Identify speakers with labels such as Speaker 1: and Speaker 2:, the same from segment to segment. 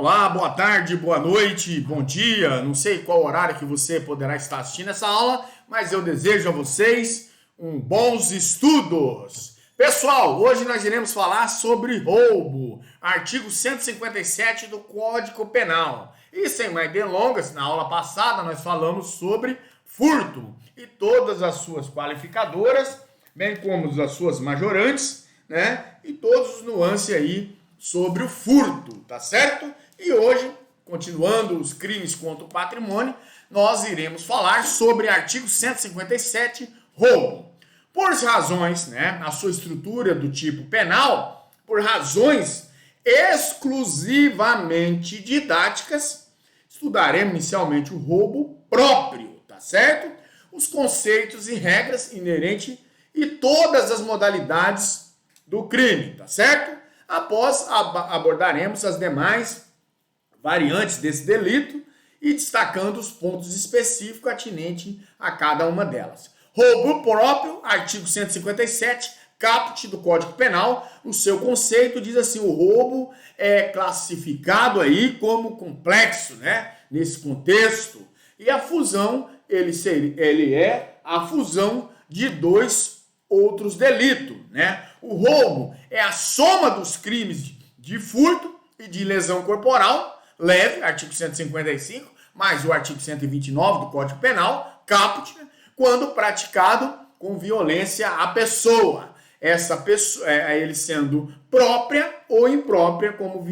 Speaker 1: Olá, boa tarde, boa noite, bom dia. Não sei qual horário que você poderá estar assistindo essa aula, mas eu desejo a vocês bons estudos. Pessoal, hoje nós iremos falar sobre roubo, artigo 157 do Código Penal. E sem mais delongas, na aula passada nós falamos sobre furto e todas as suas qualificadoras, bem como as suas majorantes, né? E todos os nuances aí sobre o furto, tá certo? E hoje, continuando os crimes contra o patrimônio, nós iremos falar sobre artigo 157, roubo. Por razões, né, na sua estrutura do tipo penal, por razões exclusivamente didáticas, estudaremos inicialmente o roubo próprio, tá certo? Os conceitos e regras inerentes e todas as modalidades do crime, tá certo? Após abordaremos as demais variantes desse delito e destacando os pontos específicos atinentes a cada uma delas. Roubo próprio, artigo 157, caput do Código Penal, o seu conceito diz assim: o roubo é classificado aí como complexo, né? Nesse contexto. E a fusão, ele é a fusão de dois outros delitos, né? O roubo é a soma dos crimes de furto e de lesão corporal, leve, artigo 155, mais o artigo 129 do Código Penal, caput, quando praticado com violência à pessoa. Essa pessoa, ele sendo própria ou imprópria, como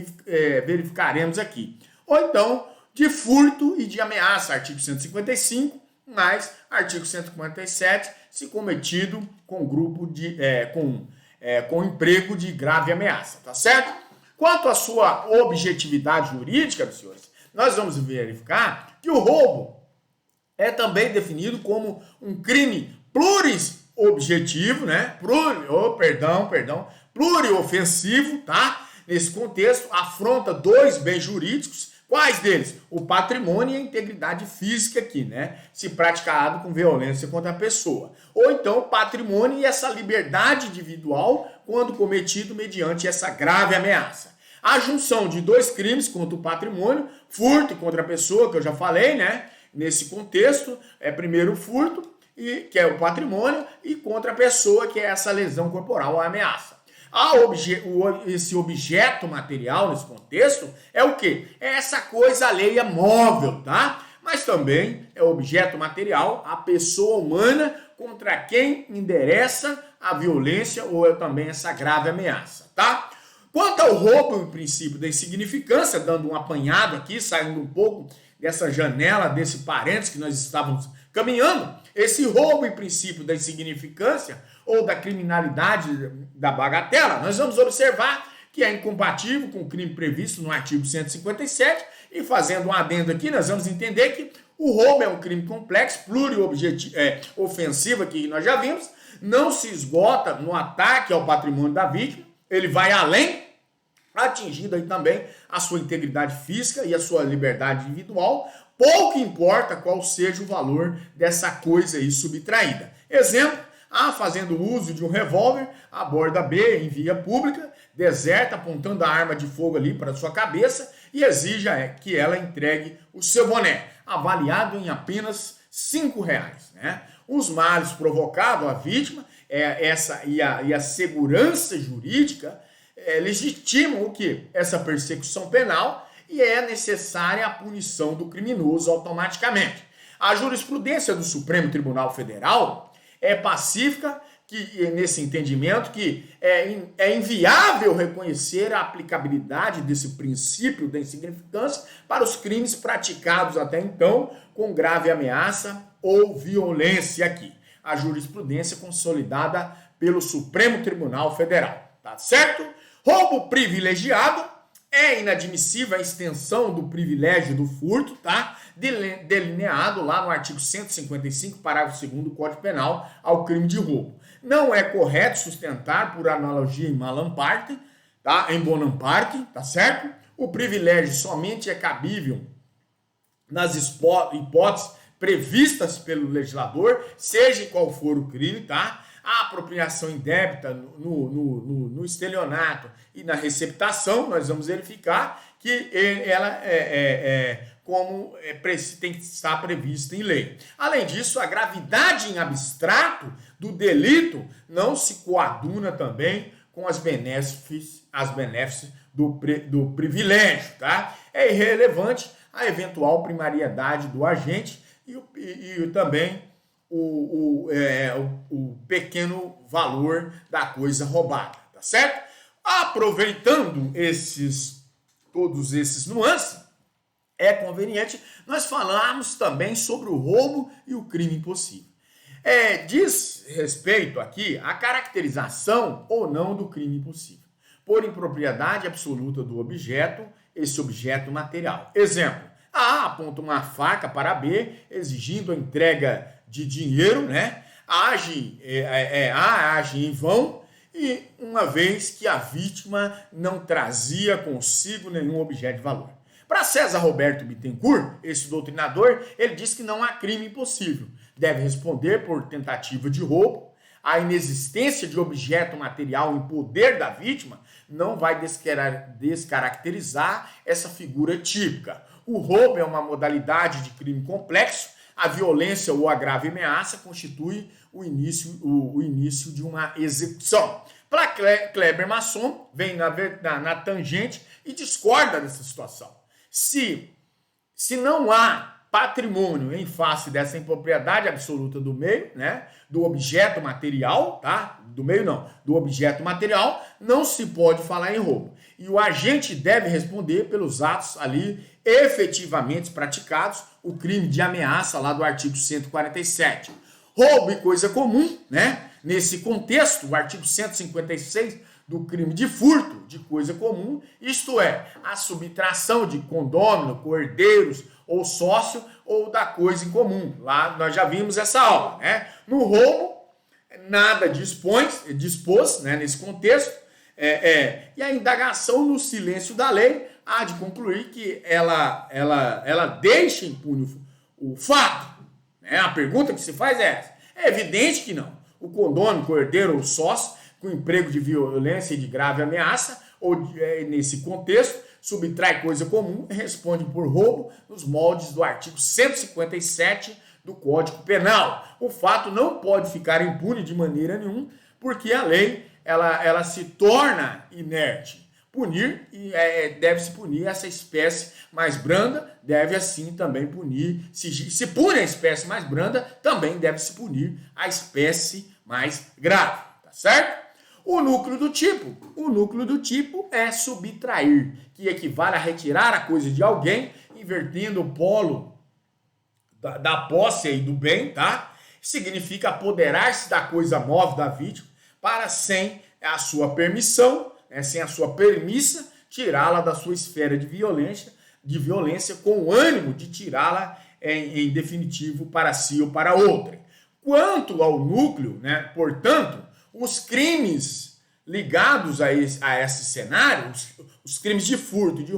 Speaker 1: verificaremos aqui. Ou então, de furto e de ameaça, artigo 155, mais artigo 157, se cometido com grupo de com emprego de grave ameaça, tá certo? Quanto à sua objetividade jurídica, senhores, nós vamos verificar que o roubo é também definido como um crime pluriobjetivo, né? Pluriofensivo, tá? Nesse contexto, afronta dois bens jurídicos. Quais deles? O patrimônio e a integridade física aqui, né? Se praticado com violência contra a pessoa. Ou então o patrimônio e essa liberdade individual quando cometido mediante essa grave ameaça. A junção de dois crimes contra o patrimônio, furto contra a pessoa, que eu já falei, né? Nesse contexto, primeiro o furto, que é o patrimônio, e contra a pessoa, que é essa lesão corporal ou ameaça. Esse objeto material nesse contexto é o quê? É essa coisa alheia móvel, tá? Mas também é objeto material a pessoa humana contra quem endereça a violência ou também essa grave ameaça, tá? Quanto ao roubo, em princípio da insignificância, dando um apanhado aqui, saindo um pouco dessa janela, desse parênteses que nós estávamos caminhando, esse roubo, em princípio da insignificância ou da criminalidade da bagatela, nós vamos observar que é incompatível com o crime previsto no artigo 157 e fazendo um adendo aqui, nós vamos entender que o roubo é um crime complexo, ofensivo, que nós já vimos, não se esgota no ataque ao patrimônio da vítima, ele vai além, atingindo aí também a sua integridade física e a sua liberdade individual, pouco importa qual seja o valor dessa coisa aí subtraída. Exemplo, A fazendo uso de um revólver, aborda B em via pública, deserta apontando a arma de fogo ali para sua cabeça e exige que ela entregue o seu boné, avaliado em apenas R$5, né? Os males provocados à vítima e a segurança jurídica legitimam o quê? Essa persecução penal e é necessária a punição do criminoso automaticamente. A jurisprudência do Supremo Tribunal Federal é pacífica nesse entendimento que é inviável reconhecer a aplicabilidade desse princípio da insignificância para os crimes praticados até então com grave ameaça ou violência aqui. A jurisprudência consolidada pelo Supremo Tribunal Federal, tá certo? Roubo privilegiado é inadmissível a extensão do privilégio do furto, tá? Delineado lá no artigo 155, parágrafo 2º do Código Penal, ao crime de roubo. Não é correto sustentar, por analogia em Malamparte, tá? Em Bonamparte, tá certo? O privilégio somente é cabível nas hipóteses previstas pelo legislador, seja qual for o crime, tá? A apropriação indébita no estelionato e na receptação, nós vamos verificar que ela tem que estar prevista em lei. Além disso, a gravidade em abstrato do delito não se coaduna também com as benéficas do privilégio, tá? É irrelevante a eventual primariedade do agente e também o pequeno valor da coisa roubada, tá certo? Aproveitando todos esses nuances, é conveniente nós falarmos também sobre o roubo e o crime impossível. Diz respeito aqui à caracterização ou não do crime impossível, por impropriedade absoluta do objeto, esse objeto material. Exemplo, A aponta uma faca para B, exigindo a entrega de dinheiro, né? A age em vão, e uma vez que a vítima não trazia consigo nenhum objeto de valor. Para César Roberto Bittencourt, esse doutrinador, ele diz que não há crime impossível. Deve responder por tentativa de roubo. A inexistência de objeto material em poder da vítima não vai descaracterizar essa figura típica. O roubo é uma modalidade de crime complexo. A violência ou a grave ameaça constitui o início de uma execução. Para Kleber Masson, vem na tangente e discorda dessa situação. Se não há patrimônio em face dessa impropriedade absoluta do meio, né, do objeto material, tá? Do meio não, do objeto material, não se pode falar em roubo. E o agente deve responder pelos atos ali efetivamente praticados, o crime de ameaça lá do artigo 147. Roubo e coisa comum, né? Nesse contexto, o artigo 156 do crime de furto de coisa comum, isto é, a subtração de condômino, cordeiros ou sócio ou da coisa em comum. Lá nós já vimos essa aula, né? No roubo, nada dispôs, né, nesse contexto, e a indagação no silêncio da lei há de concluir que ela deixa impune o fato. Né? A pergunta que se faz é essa. É evidente que não. O condômino, cordeiro ou sócio com emprego de violência e de grave ameaça, ou nesse contexto, subtrai coisa comum e responde por roubo nos moldes do artigo 157 do Código Penal. O fato não pode ficar impune de maneira nenhuma, porque a lei ela se torna inerte. Punir, deve-se punir essa espécie mais branda, deve assim também punir, se pune a espécie mais branda, também deve-se punir a espécie mais grave, tá certo? O núcleo do tipo é subtrair, que equivale a retirar a coisa de alguém, invertendo o polo da posse e do bem, tá? Significa apoderar-se da coisa móvel da vítima para, sem a sua permissão, sem a sua permissa, tirá-la da sua esfera de violência com o ânimo de tirá-la em definitivo para si ou para outra. Quanto ao núcleo, né, portanto, os crimes ligados a esse cenário, os crimes de furto e de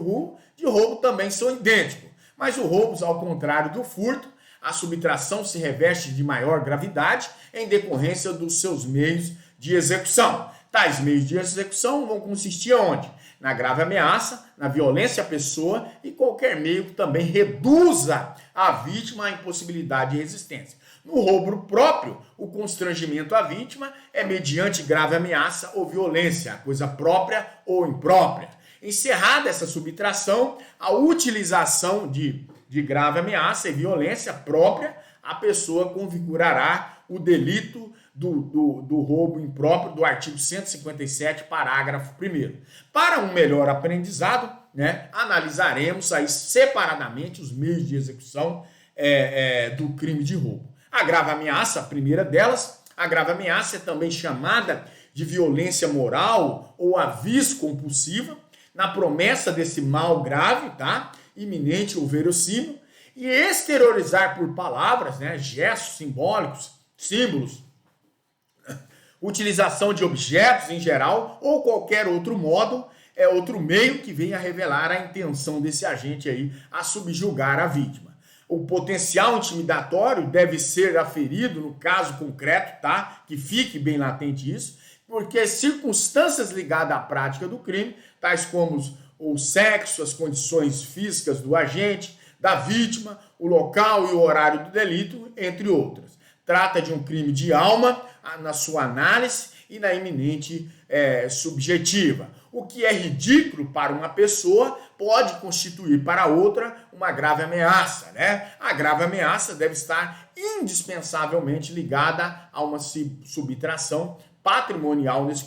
Speaker 1: roubo também são idênticos. Mas o roubo, ao contrário do furto, a subtração se reveste de maior gravidade em decorrência dos seus meios de execução. Tais meios de execução vão consistir onde? Na grave ameaça, na violência à pessoa e qualquer meio que também reduza a vítima à impossibilidade de resistência. No roubo próprio, o constrangimento à vítima é mediante grave ameaça ou violência, coisa própria ou imprópria. Encerrada essa subtração, a utilização de grave ameaça e violência própria, a pessoa configurará o delito do roubo impróprio do artigo 157, parágrafo 1º. Para um melhor aprendizado, né, analisaremos aí separadamente os meios de execução do crime de roubo. A grave ameaça, a primeira delas, a grave ameaça é também chamada de violência moral ou aviso compulsiva, na promessa desse mal grave, tá? Iminente ou verossímil, e exteriorizar por palavras, né, gestos simbólicos, símbolos, utilização de objetos em geral ou qualquer outro modo, outro meio que venha a revelar a intenção desse agente aí a subjugar a vítima. O potencial intimidatório deve ser aferido no caso concreto, tá? Que fique bem latente isso, porque circunstâncias ligadas à prática do crime, tais como ou sexo, as condições físicas do agente, da vítima, o local e o horário do delito, entre outras. Trata de um crime de alma na sua análise e na iminente subjetiva. O que é ridículo para uma pessoa pode constituir para outra uma grave ameaça, né? A grave ameaça deve estar indispensavelmente ligada a uma subtração patrimonial nesse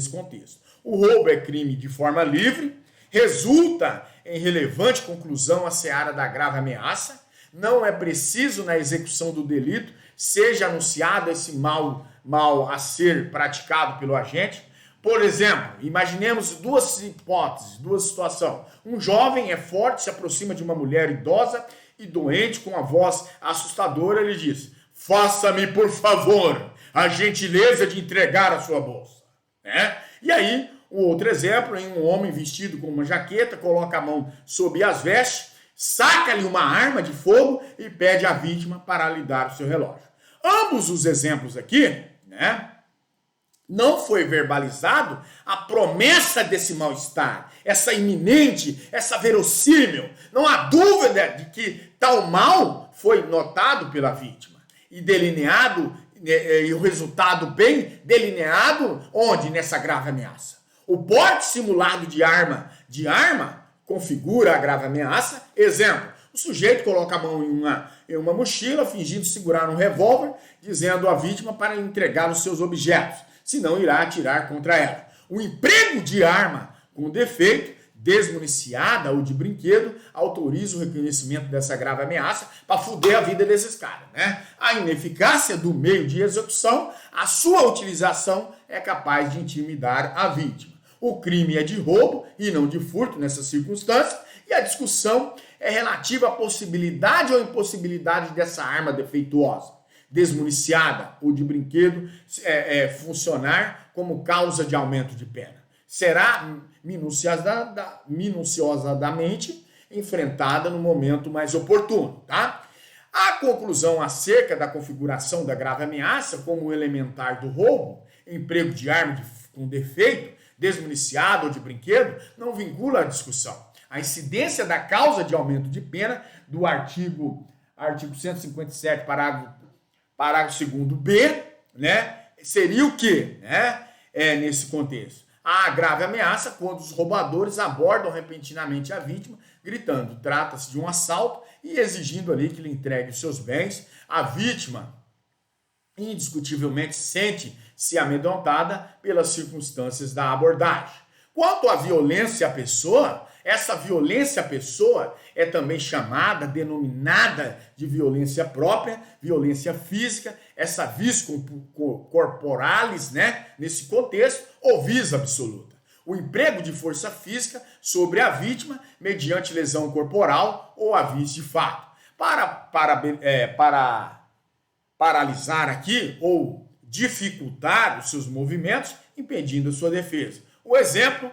Speaker 1: contexto. O roubo é crime de forma livre, resulta em relevante conclusão a seara da grave ameaça, não é preciso na execução do delito seja anunciado esse mal a ser praticado pelo agente. Por exemplo, imaginemos duas hipóteses, duas situações. Um jovem é forte, se aproxima de uma mulher idosa e doente com a voz assustadora, ele diz: faça-me, por favor, a gentileza de entregar a sua bolsa. E aí, o outro exemplo, em um homem vestido com uma jaqueta, coloca a mão sob as vestes, saca-lhe uma arma de fogo e pede à vítima para lhe dar o seu relógio. Ambos os exemplos aqui, não foi verbalizado a promessa desse mal-estar, essa iminente, essa verossímil. Não há dúvida de que tal mal foi notado pela vítima e delineado, e o resultado bem delineado, onde? Nessa grave ameaça. O porte simulado de arma configura a grave ameaça. Exemplo, o sujeito coloca a mão em uma mochila, fingindo segurar um revólver, dizendo à vítima para lhe entregar os seus objetos, senão irá atirar contra ela. O emprego de arma com defeito, desmuniciada ou de brinquedo, autoriza o reconhecimento dessa grave ameaça para foder a vida desses caras, A ineficácia do meio de execução, a sua utilização é capaz de intimidar a vítima. O crime é de roubo e não de furto nessas circunstâncias, e a discussão é relativa à possibilidade ou impossibilidade dessa arma defeituosa, desmuniciada ou de brinquedo, funcionar como causa de aumento de pena. Será minuciosamente enfrentada no momento mais oportuno, tá? A conclusão acerca da configuração da grave ameaça como elementar do roubo, emprego de arma com defeito, desmuniciado ou de brinquedo, não vincula a discussão. A incidência da causa de aumento de pena do artigo 157, parágrafo 2º B, seria o quê? Nesse contexto. A grave ameaça quando os roubadores abordam repentinamente a vítima, gritando: trata-se de um assalto, e exigindo ali que lhe entregue os seus bens. A vítima, indiscutivelmente, sente-se amedrontada pelas circunstâncias da abordagem. Quanto à violência à pessoa, essa violência à pessoa é também denominada de violência própria, violência física, essa vis corporalis, nesse contexto, ou vis absoluta. O emprego de força física sobre a vítima mediante lesão corporal ou a vis de fato. Para paralisar aqui ou dificultar os seus movimentos, impedindo a sua defesa. O exemplo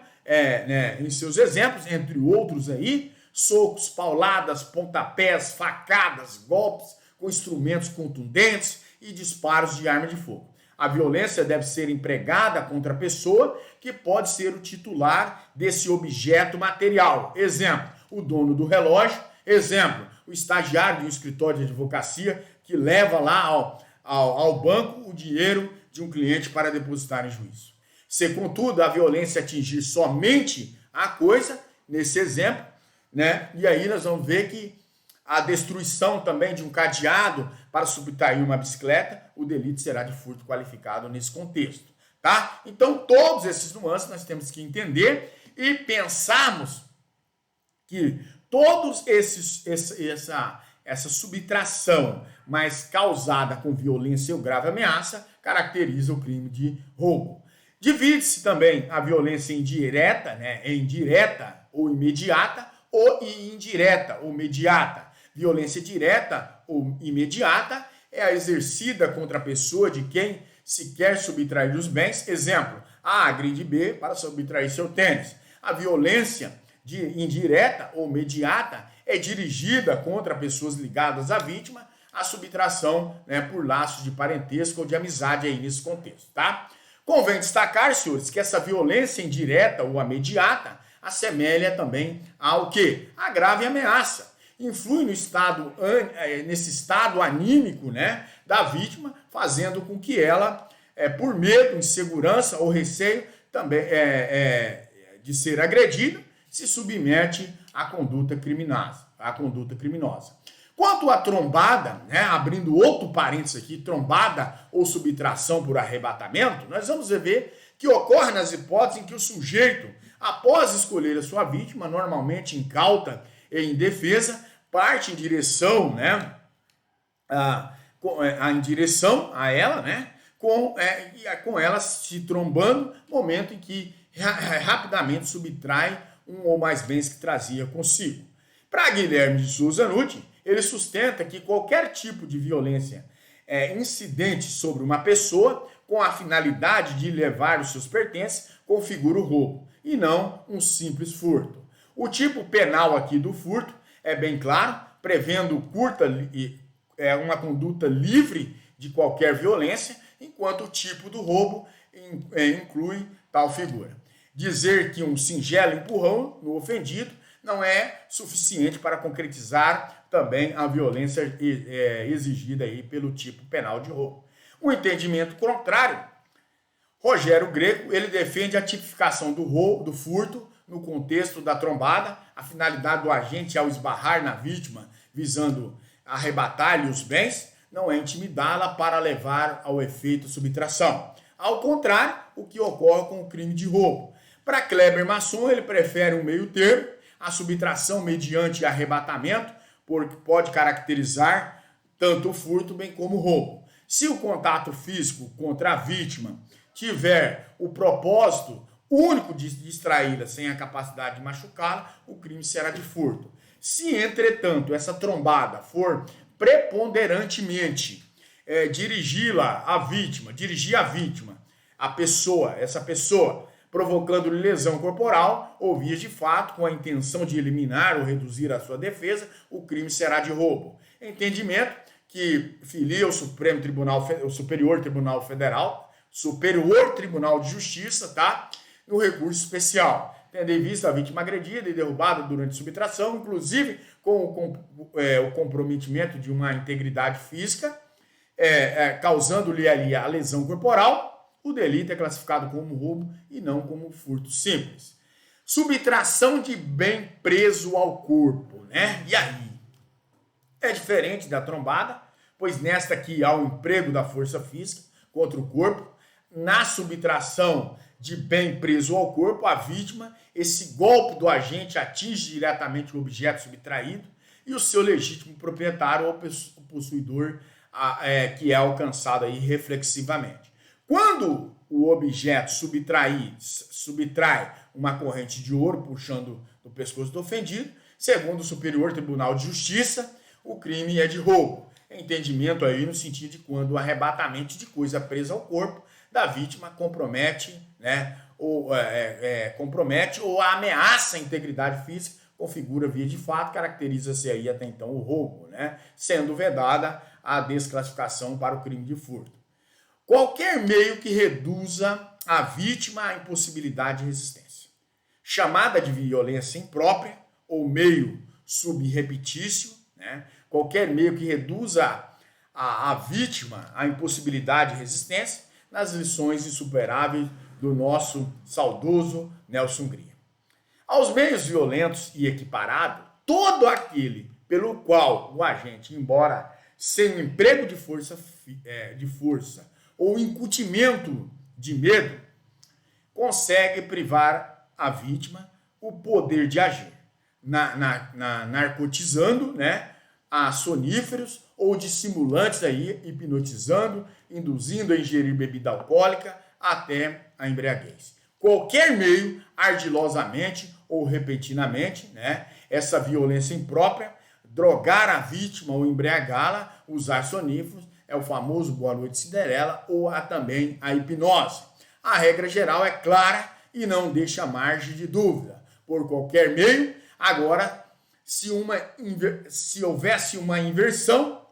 Speaker 1: em seus exemplos, entre outros aí, socos, pauladas, pontapés, facadas, golpes com instrumentos contundentes e disparos de arma de fogo. A violência deve ser empregada contra a pessoa que pode ser o titular desse objeto material. Exemplo, o dono do relógio. Exemplo, o estagiário de um escritório de advocacia que leva lá ao banco o dinheiro de um cliente para depositar em juízo. Se, contudo, a violência atingir somente a coisa, nesse exemplo, e aí nós vamos ver que a destruição também de um cadeado para subtrair uma bicicleta, o delito será de furto qualificado nesse contexto, tá? Então, todos esses nuances nós temos que entender e pensarmos que todos essa subtração, mas causada com violência ou grave ameaça, caracteriza o crime de roubo. Divide-se também a violência indireta, indireta ou imediata, ou indireta ou mediata. Violência direta ou imediata é a exercida contra a pessoa de quem se quer subtrair os bens. Exemplo, A agride B para subtrair seu tênis. A violência indireta ou mediata é dirigida contra pessoas ligadas à vítima, a subtração por laços de parentesco ou de amizade aí nesse contexto, tá? Convém destacar, senhores, que essa violência indireta ou imediata assemelha também ao quê? A grave ameaça. Influi no estado, nesse estado anímico, né, da vítima, fazendo com que ela, por medo, insegurança ou receio também de ser agredida, se submete à conduta criminosa. Quanto à trombada, né, abrindo outro parênteses aqui, trombada ou subtração por arrebatamento, nós vamos ver que ocorre nas hipóteses em que o sujeito, após escolher a sua vítima, normalmente incauta e indefesa, parte em direção, né, em direção a ela, né, com ela se trombando, momento em que rapidamente subtrai um ou mais bens que trazia consigo. Para Guilherme de Souza Nutti, ele sustenta que qualquer tipo de violência incidente sobre uma pessoa com a finalidade de levar os seus pertences configura o roubo, e não um simples furto. O tipo penal aqui do furto é bem claro, prevendo uma conduta livre de qualquer violência, enquanto o tipo do roubo inclui tal figura. Dizer que um singelo empurrão no ofendido não é suficiente para concretizar também a violência exigida aí pelo tipo penal de roubo. O entendimento contrário, Rogério Greco, ele defende a tipificação do roubo, do furto, no contexto da trombada, a finalidade do agente ao esbarrar na vítima, visando arrebatar-lhe os bens, não é intimidá-la para levar ao efeito subtração. Ao contrário, o que ocorre com o crime de roubo. Para Kleber Masson, ele prefere um meio termo, a subtração mediante arrebatamento, porque pode caracterizar tanto o furto bem como o roubo. Se o contato físico contra a vítima tiver o propósito único de distraí-la sem a capacidade de machucá-la, o crime será de furto. Se, entretanto, essa trombada for preponderantemente dirigir a vítima, essa pessoa, provocando-lhe lesão corporal ou vias de fato, com a intenção de eliminar ou reduzir a sua defesa, o crime será de roubo. Entendimento que filia o Superior Tribunal de Justiça, tá? No recurso especial, tendo em vista a vítima agredida e derrubada durante subtração, inclusive com o comprometimento de uma integridade física, causando-lhe ali a lesão corporal, o delito é classificado como roubo e não como furto simples. Subtração de bem preso ao corpo, né? E aí? É diferente da trombada, pois nesta aqui há o emprego da força física contra o corpo. Na subtração de bem preso ao corpo, a vítima, esse golpe do agente atinge diretamente o objeto subtraído e o seu legítimo proprietário ou possuidor, que é alcançado aí reflexivamente. Quando o objeto subtrai uma corrente de ouro puxando do pescoço do ofendido, segundo o Superior Tribunal de Justiça, o crime é de roubo. Entendimento aí no sentido de quando o arrebatamento de coisa presa ao corpo da vítima compromete, né, ou ameaça a integridade física, configura via de fato, caracteriza-se aí até então o roubo, né, sendo vedada a desclassificação para o crime de furto. Qualquer meio que reduza a vítima à impossibilidade de resistência, chamada de violência imprópria ou meio subrepetício, né, qualquer meio que reduza a vítima à impossibilidade de resistência, nas lições insuperáveis do nosso saudoso Nelson Hungria. Aos meios violentos e equiparados, todo aquele pelo qual o agente, embora sem o emprego de força ou incutimento de medo, consegue privar a vítima o poder de agir, narcotizando, né, a soníferos ou de simulantes aí, hipnotizando, induzindo a ingerir bebida alcoólica até a embriaguez. Qualquer meio, ardilosamente ou repentinamente, né, essa violência imprópria, drogar a vítima ou embriagá-la, usar soníferos, é o famoso Boa Noite Cinderela ou também a hipnose. A regra geral é clara e não deixa margem de dúvida. Por qualquer meio, agora, se houvesse uma inversão,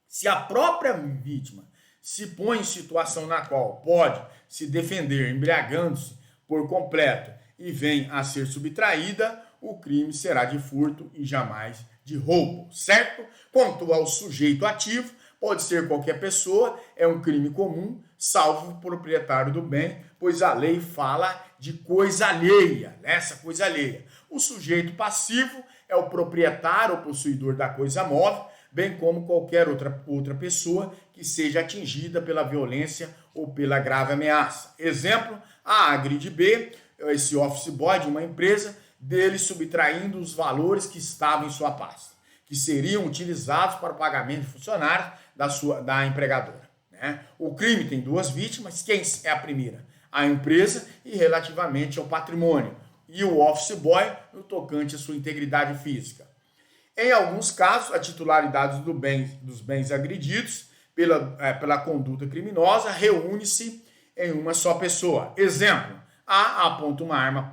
Speaker 1: se a própria vítima se põe em situação na qual pode se defender embriagando-se por completo e vem a ser subtraída, o crime será de furto e jamais de roubo, certo? Quanto ao sujeito ativo, pode ser qualquer pessoa, é um crime comum, salvo o proprietário do bem, pois a lei fala de coisa alheia, essa coisa alheia. O sujeito passivo é o proprietário ou possuidor da coisa móvel, bem como qualquer outra pessoa que seja atingida pela violência ou pela grave ameaça. Exemplo, A agride B, esse office boy de uma empresa, dele subtraindo os valores que estavam em sua pasta, que seriam utilizados para o pagamento de funcionários da empregadora. Né? O crime tem duas vítimas. Quem é a primeira? A empresa e relativamente ao patrimônio. E o office boy no tocante à sua integridade física. Em alguns casos, a titularidade dos bens agredidos pela conduta criminosa reúne-se em uma só pessoa. Exemplo, A aponta uma arma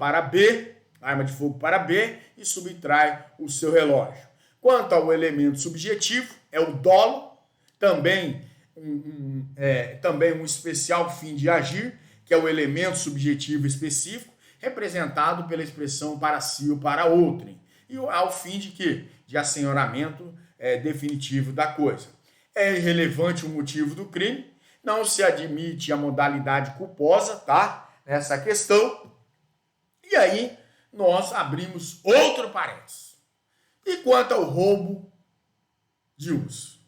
Speaker 1: de fogo para B e subtrai o seu relógio. Quanto ao elemento subjetivo, é o dolo, também um especial fim de agir, que é o elemento subjetivo específico, representado pela expressão para si ou para outrem, e ao fim de quê? De assenhoramento definitivo da coisa. É irrelevante o motivo do crime, não se admite a modalidade culposa, tá? Nessa questão. E aí, nós abrimos outro parênteses. E quanto ao roubo de uso?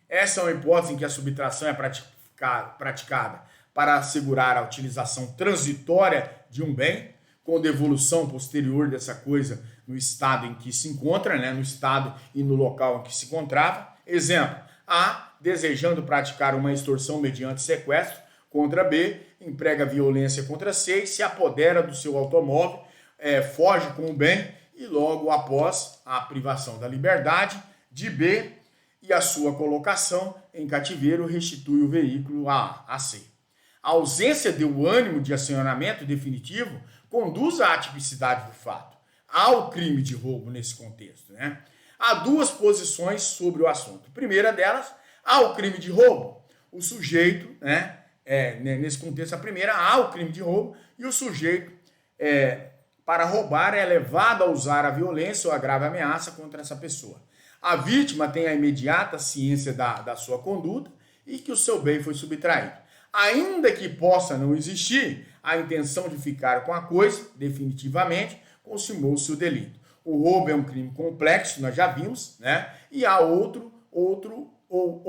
Speaker 1: Essa é uma hipótese em que a subtração é praticada para assegurar a utilização transitória de um bem, com devolução posterior dessa coisa no estado em que se encontra, né? No estado e no local em que se encontrava. Exemplo, A, desejando praticar uma extorsão mediante sequestro contra B, emprega violência contra C e se apodera do seu automóvel, foge com o bem e logo após a privação da liberdade de B e a sua colocação em cativeiro restitui o veículo a C. A ausência do ânimo de assenhoramento definitivo conduz à atipicidade do fato. Há o crime de roubo nesse contexto, né? Há duas posições sobre o assunto. A primeira delas, há o crime de roubo. O sujeito, né? Nesse contexto, a primeira, há o crime de roubo e o sujeito, para roubar, é levado a usar a violência ou a grave ameaça contra essa pessoa. A vítima tem a imediata ciência da sua conduta e que o seu bem foi subtraído. Ainda que possa não existir a intenção de ficar com a coisa, definitivamente, consumou-se o delito. O roubo é um crime complexo, nós já vimos, né? E há outro ou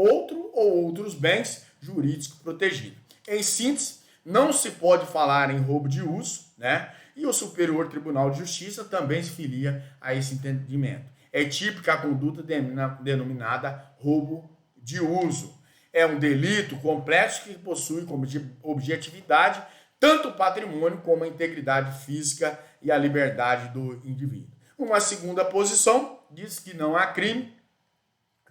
Speaker 1: outros bens jurídicos protegidos. Em síntese, não se pode falar em roubo de uso, né? E o Superior Tribunal de Justiça também se filia a esse entendimento. É típica a conduta denominada roubo de uso. É um delito complexo que possui como objetividade tanto o patrimônio como a integridade física e a liberdade do indivíduo. Uma segunda posição diz que não há crime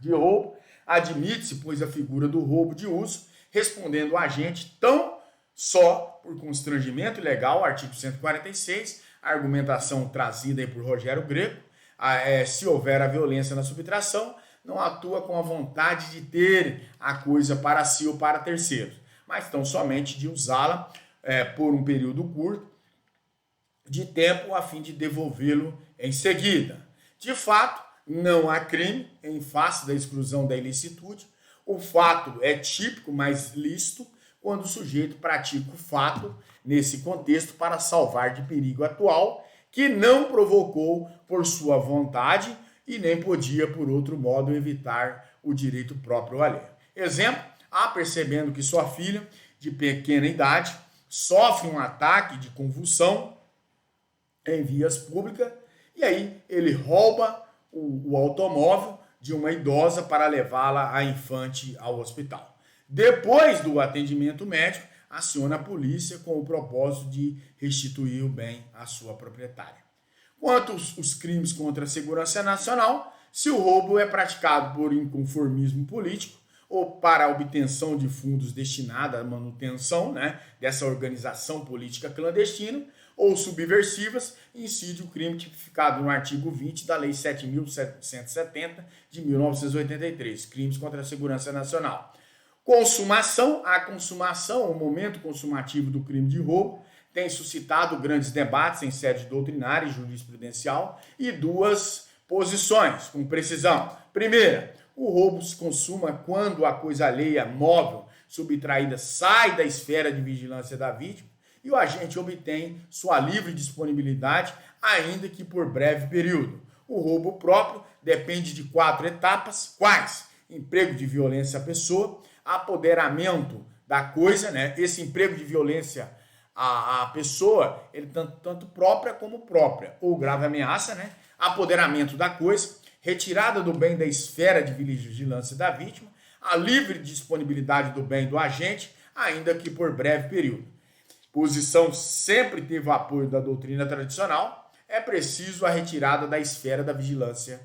Speaker 1: de roubo, admite-se, pois, a figura do roubo de uso, respondendo o agente tão só por constrangimento ilegal, artigo 146, a argumentação trazida aí por Rogério Greco, se houver a violência na subtração, não atua com a vontade de ter a coisa para si ou para terceiros, mas tão somente de usá-la por um período curto de tempo a fim de devolvê-lo em seguida. De fato, não há crime em face da exclusão da ilicitude. O fato é típico, mas lícito, quando o sujeito pratica o fato nesse contexto para salvar de perigo atual que não provocou por sua vontade e nem podia, por outro modo, evitar o direito próprio alheio. Exemplo, percebendo que sua filha, de pequena idade, sofre um ataque de convulsão em vias públicas e aí ele rouba o automóvel de uma idosa para levá-la a infante ao hospital. Depois do atendimento médico, aciona a polícia com o propósito de restituir o bem à sua proprietária. Quanto aos crimes contra a segurança nacional, se o roubo é praticado por inconformismo político ou para a obtenção de fundos destinados à manutenção, né, dessa organização política clandestina, ou subversivas, incide o crime tipificado no artigo 20 da Lei 7.770 de 1983, crimes contra a segurança nacional. Consumação, a consumação, o momento consumativo do crime de roubo, tem suscitado grandes debates em sede doutrinária e jurisprudencial e duas posições, com precisão. Primeira, o roubo se consuma quando a coisa alheia, móvel, subtraída, sai da esfera de vigilância da vítima e o agente obtém sua livre disponibilidade, ainda que por breve período. O roubo próprio depende de 4 etapas, quais? Emprego de violência à pessoa, apoderamento da coisa, né? Esse emprego de violência à pessoa, ele tanto própria como própria, ou grave ameaça, né? Apoderamento da coisa, retirada do bem da esfera de vigilância da vítima, a livre disponibilidade do bem do agente, ainda que por breve período. Posição sempre teve o apoio da doutrina tradicional, é preciso a retirada da esfera da vigilância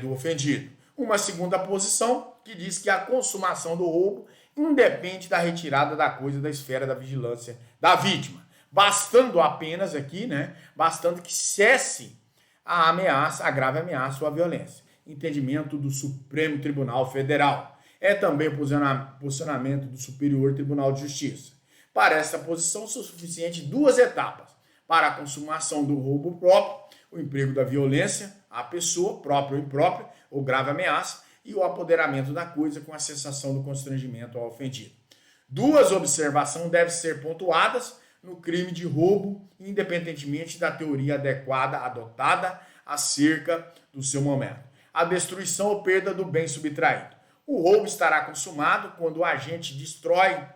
Speaker 1: do ofendido. Uma segunda posição que diz que a consumação do roubo independe da retirada da coisa da esfera da vigilância da vítima. Bastando apenas aqui, né? Bastando que cesse a ameaça, a grave ameaça ou a violência. Entendimento do Supremo Tribunal Federal. É também o posicionamento do Superior Tribunal de Justiça. Para essa posição, são suficientes 2 etapas. Para a consumação do roubo próprio, o emprego da violência à pessoa, própria ou imprópria, ou grave ameaça, e o apoderamento da coisa com a cessação do constrangimento ao ofendido. 2 observações devem ser pontuadas no crime de roubo, independentemente da teoria adequada adotada acerca do seu momento. A destruição ou perda do bem subtraído. O roubo estará consumado quando o agente destrói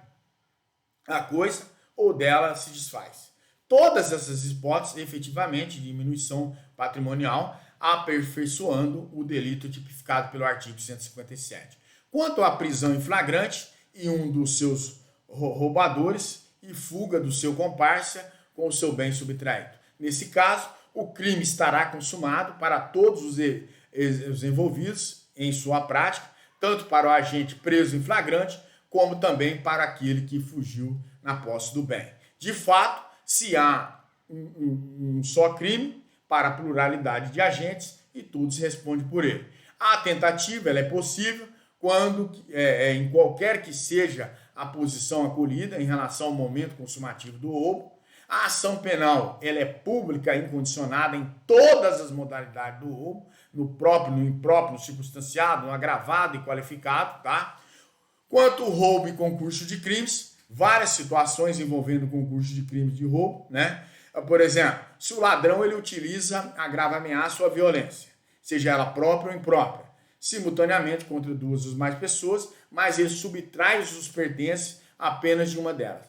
Speaker 1: a coisa ou dela se desfaz. Todas essas hipóteses, efetivamente, diminuição patrimonial, aperfeiçoando o delito tipificado pelo artigo 157. Quanto à prisão em flagrante e um dos seus roubadores e fuga do seu comparsa com o seu bem subtraído. Nesse caso, o crime estará consumado para todos os envolvidos em sua prática, tanto para o agente preso em flagrante, como também para aquele que fugiu na posse do bem. De fato, se há um só crime para a pluralidade de agentes e tudo se responde por ele. A tentativa ela é possível quando, em qualquer que seja a posição acolhida em relação ao momento consumativo do roubo. A ação penal ela é pública e incondicionada em todas as modalidades do roubo, no próprio, no impróprio, no circunstanciado, no agravado e qualificado, tá? Quanto ao roubo e concurso de crimes, várias situações envolvendo concurso de crimes de roubo, né? Por exemplo, se o ladrão ele utiliza a grave ameaça ou a violência, seja ela própria ou imprópria, simultaneamente contra 2 ou mais pessoas, mas ele subtrai os pertences apenas de uma delas.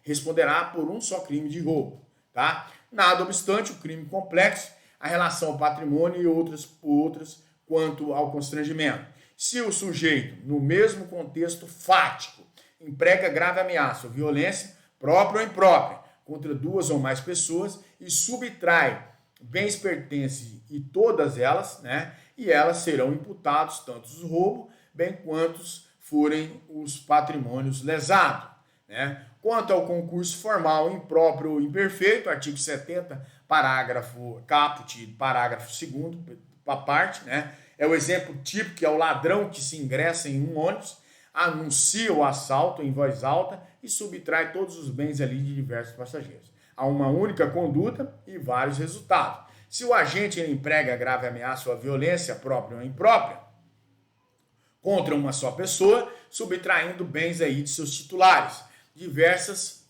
Speaker 1: Responderá por um só crime de roubo. Tá? Nada obstante, o crime complexo, a relação ao patrimônio e outras quanto ao constrangimento. Se o sujeito, no mesmo contexto fático, emprega grave ameaça ou violência, própria ou imprópria, contra 2 ou mais pessoas e subtrai bens pertences e todas elas, né? E elas serão imputados tanto os roubos, bem quantos forem os patrimônios lesados, né? Quanto ao concurso formal impróprio ou imperfeito, artigo 70, parágrafo caput, parágrafo 2º, parte, né? É o exemplo típico, que é o ladrão que se ingressa em um ônibus, anuncia o assalto em voz alta e subtrai todos os bens ali de diversos passageiros. Há uma única conduta e vários resultados. Se o agente emprega grave ameaça ou a violência própria ou imprópria contra uma só pessoa, subtraindo bens aí de seus titulares, diversas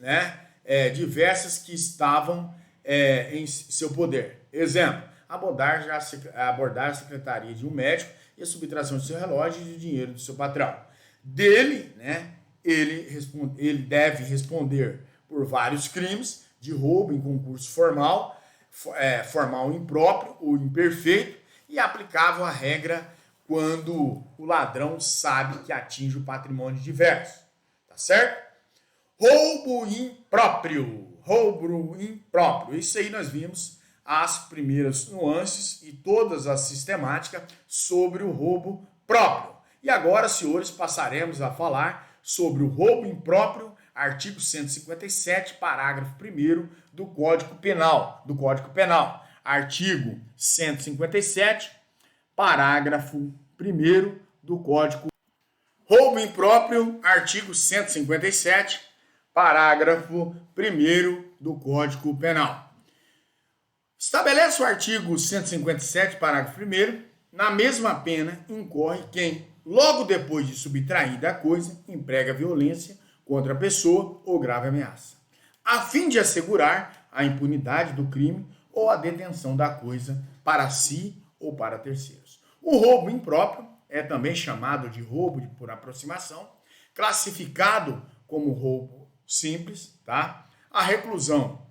Speaker 1: que estavam em seu poder. Exemplo, abordar a secretaria de um médico e a subtração de seu relógio e de dinheiro do seu patrão. Dele, né, ele deve responder por vários crimes de roubo em concurso formal, formal impróprio ou imperfeito, e aplicável a regra quando o ladrão sabe que atinge o patrimônio diverso. Tá certo? Roubo impróprio. Roubo impróprio. Isso aí nós vimos as primeiras nuances e todas as sistemáticas sobre o roubo próprio. E agora, senhores, passaremos a falar sobre o roubo impróprio, artigo 157, parágrafo 1º do Código Penal. Artigo 157, parágrafo 1º do Código. Roubo impróprio, artigo 157, parágrafo 1º do Código Penal. Estabelece o artigo 157, parágrafo 1º, na mesma pena incorre quem, logo depois de subtraída a coisa, emprega violência contra a pessoa ou grave ameaça, a fim de assegurar a impunidade do crime ou a detenção da coisa para si ou para terceiros. O roubo impróprio é também chamado de roubo por aproximação, classificado como roubo simples, tá? A reclusão,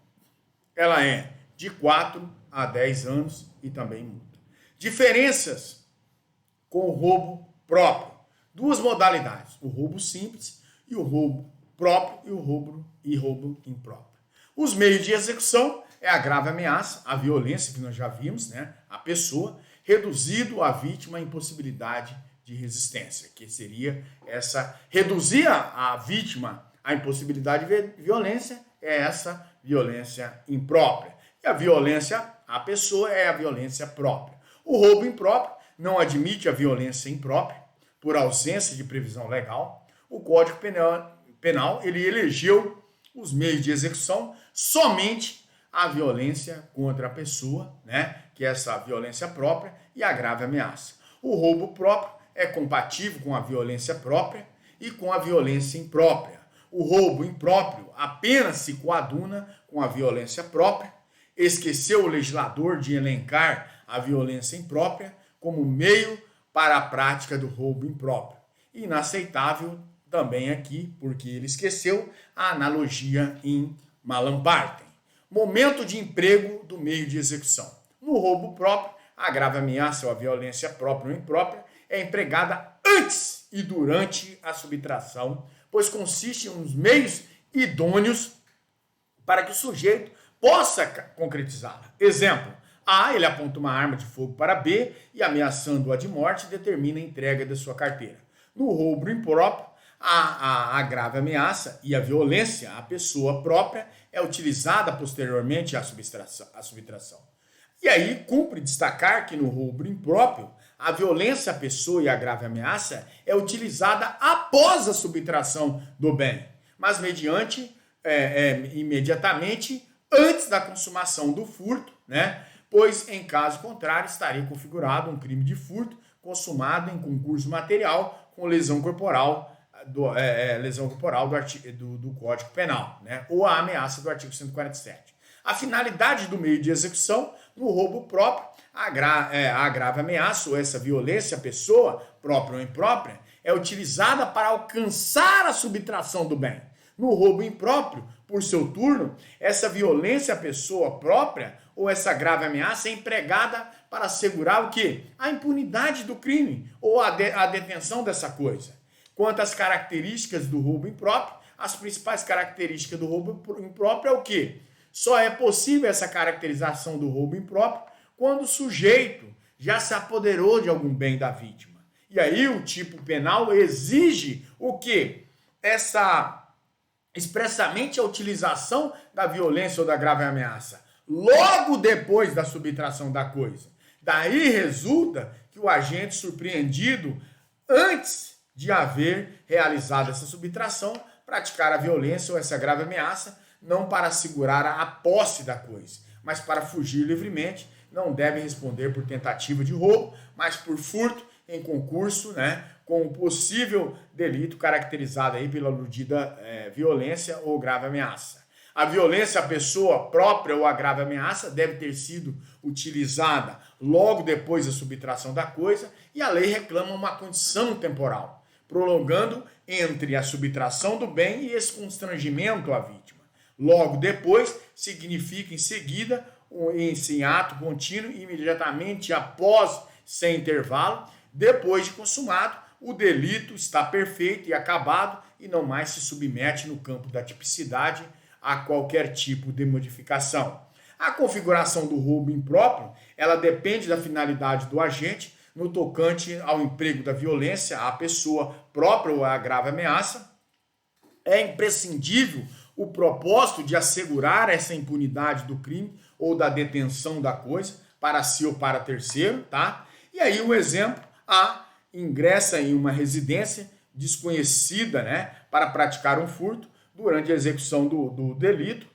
Speaker 1: ela é de 4 a 10 anos e também multa. Diferenças com o roubo próprio. Duas modalidades, o roubo simples e o roubo próprio e roubo impróprio. Os meios de execução é a grave ameaça, a violência que nós já vimos, né? A pessoa, reduzido a vítima à impossibilidade de resistência, que seria essa, reduzir a vítima à impossibilidade de violência, é essa violência imprópria. E a violência à pessoa é a violência própria. O roubo impróprio não admite a violência imprópria por ausência de previsão legal. O Código Penal ele elegeu os meios de execução somente a violência contra a pessoa, né, que é essa violência própria, e a grave ameaça. O roubo próprio é compatível com a violência própria e com a violência imprópria. O roubo impróprio apenas se coaduna com a violência própria. Esqueceu o legislador de elencar a violência imprópria como meio para a prática do roubo impróprio. Inaceitável também aqui, porque ele esqueceu a analogia em Malam Partem. Momento de emprego do meio de execução. No roubo próprio, a grave ameaça ou a violência própria ou imprópria é empregada antes e durante a subtração, pois consiste nos meios idôneos para que o sujeito possa concretizá-la. Exemplo, A, ele aponta uma arma de fogo para B e, ameaçando-a de morte, determina a entrega de sua carteira. No roubo impróprio, a grave ameaça e a violência à pessoa própria é utilizada posteriormente à subtração. E aí, cumpre destacar que no roubo impróprio, a violência à pessoa e a grave ameaça é utilizada após a subtração do bem, mas imediatamente antes da consumação do furto, né? Pois, em caso contrário, estaria configurado um crime de furto consumado em concurso material com lesão corporal do Código Penal, né? Ou a ameaça do artigo 147. A finalidade do meio de execução no roubo próprio, a grave ameaça ou essa violência à pessoa, própria ou imprópria, é utilizada para alcançar a subtração do bem. No roubo impróprio, por seu turno, essa violência à pessoa própria ou essa grave ameaça é empregada para assegurar o quê? A impunidade do crime ou a detenção dessa coisa. Quanto às características do roubo impróprio, as principais características do roubo impróprio é o quê? Só é possível essa caracterização do roubo impróprio quando o sujeito já se apoderou de algum bem da vítima. E aí o tipo penal exige o quê? Expressamente a utilização da violência ou da grave ameaça, logo depois da subtração da coisa. Daí resulta que o agente surpreendido, antes de haver realizado essa subtração, praticar a violência ou essa grave ameaça, não para assegurar a posse da coisa, mas para fugir livremente, não deve responder por tentativa de roubo, mas por furto em concurso, né, com o possível delito caracterizado aí pela aludida violência ou grave ameaça. A violência à pessoa própria ou a grave ameaça deve ter sido utilizada logo depois da subtração da coisa e a lei reclama uma condição temporal, prolongando entre a subtração do bem e esse constrangimento à vítima. Logo depois significa em seguida, em ato contínuo, imediatamente após, sem intervalo, depois de consumado, o delito está perfeito e acabado e não mais se submete no campo da tipicidade a qualquer tipo de modificação. A configuração do roubo impróprio, ela depende da finalidade do agente no tocante ao emprego da violência à pessoa própria ou à grave ameaça. É imprescindível o propósito de assegurar essa impunidade do crime ou da detenção da coisa para si ou para terceiro, tá? E aí um exemplo, ingressa em uma residência desconhecida, né, para praticar um furto, durante a execução do delito,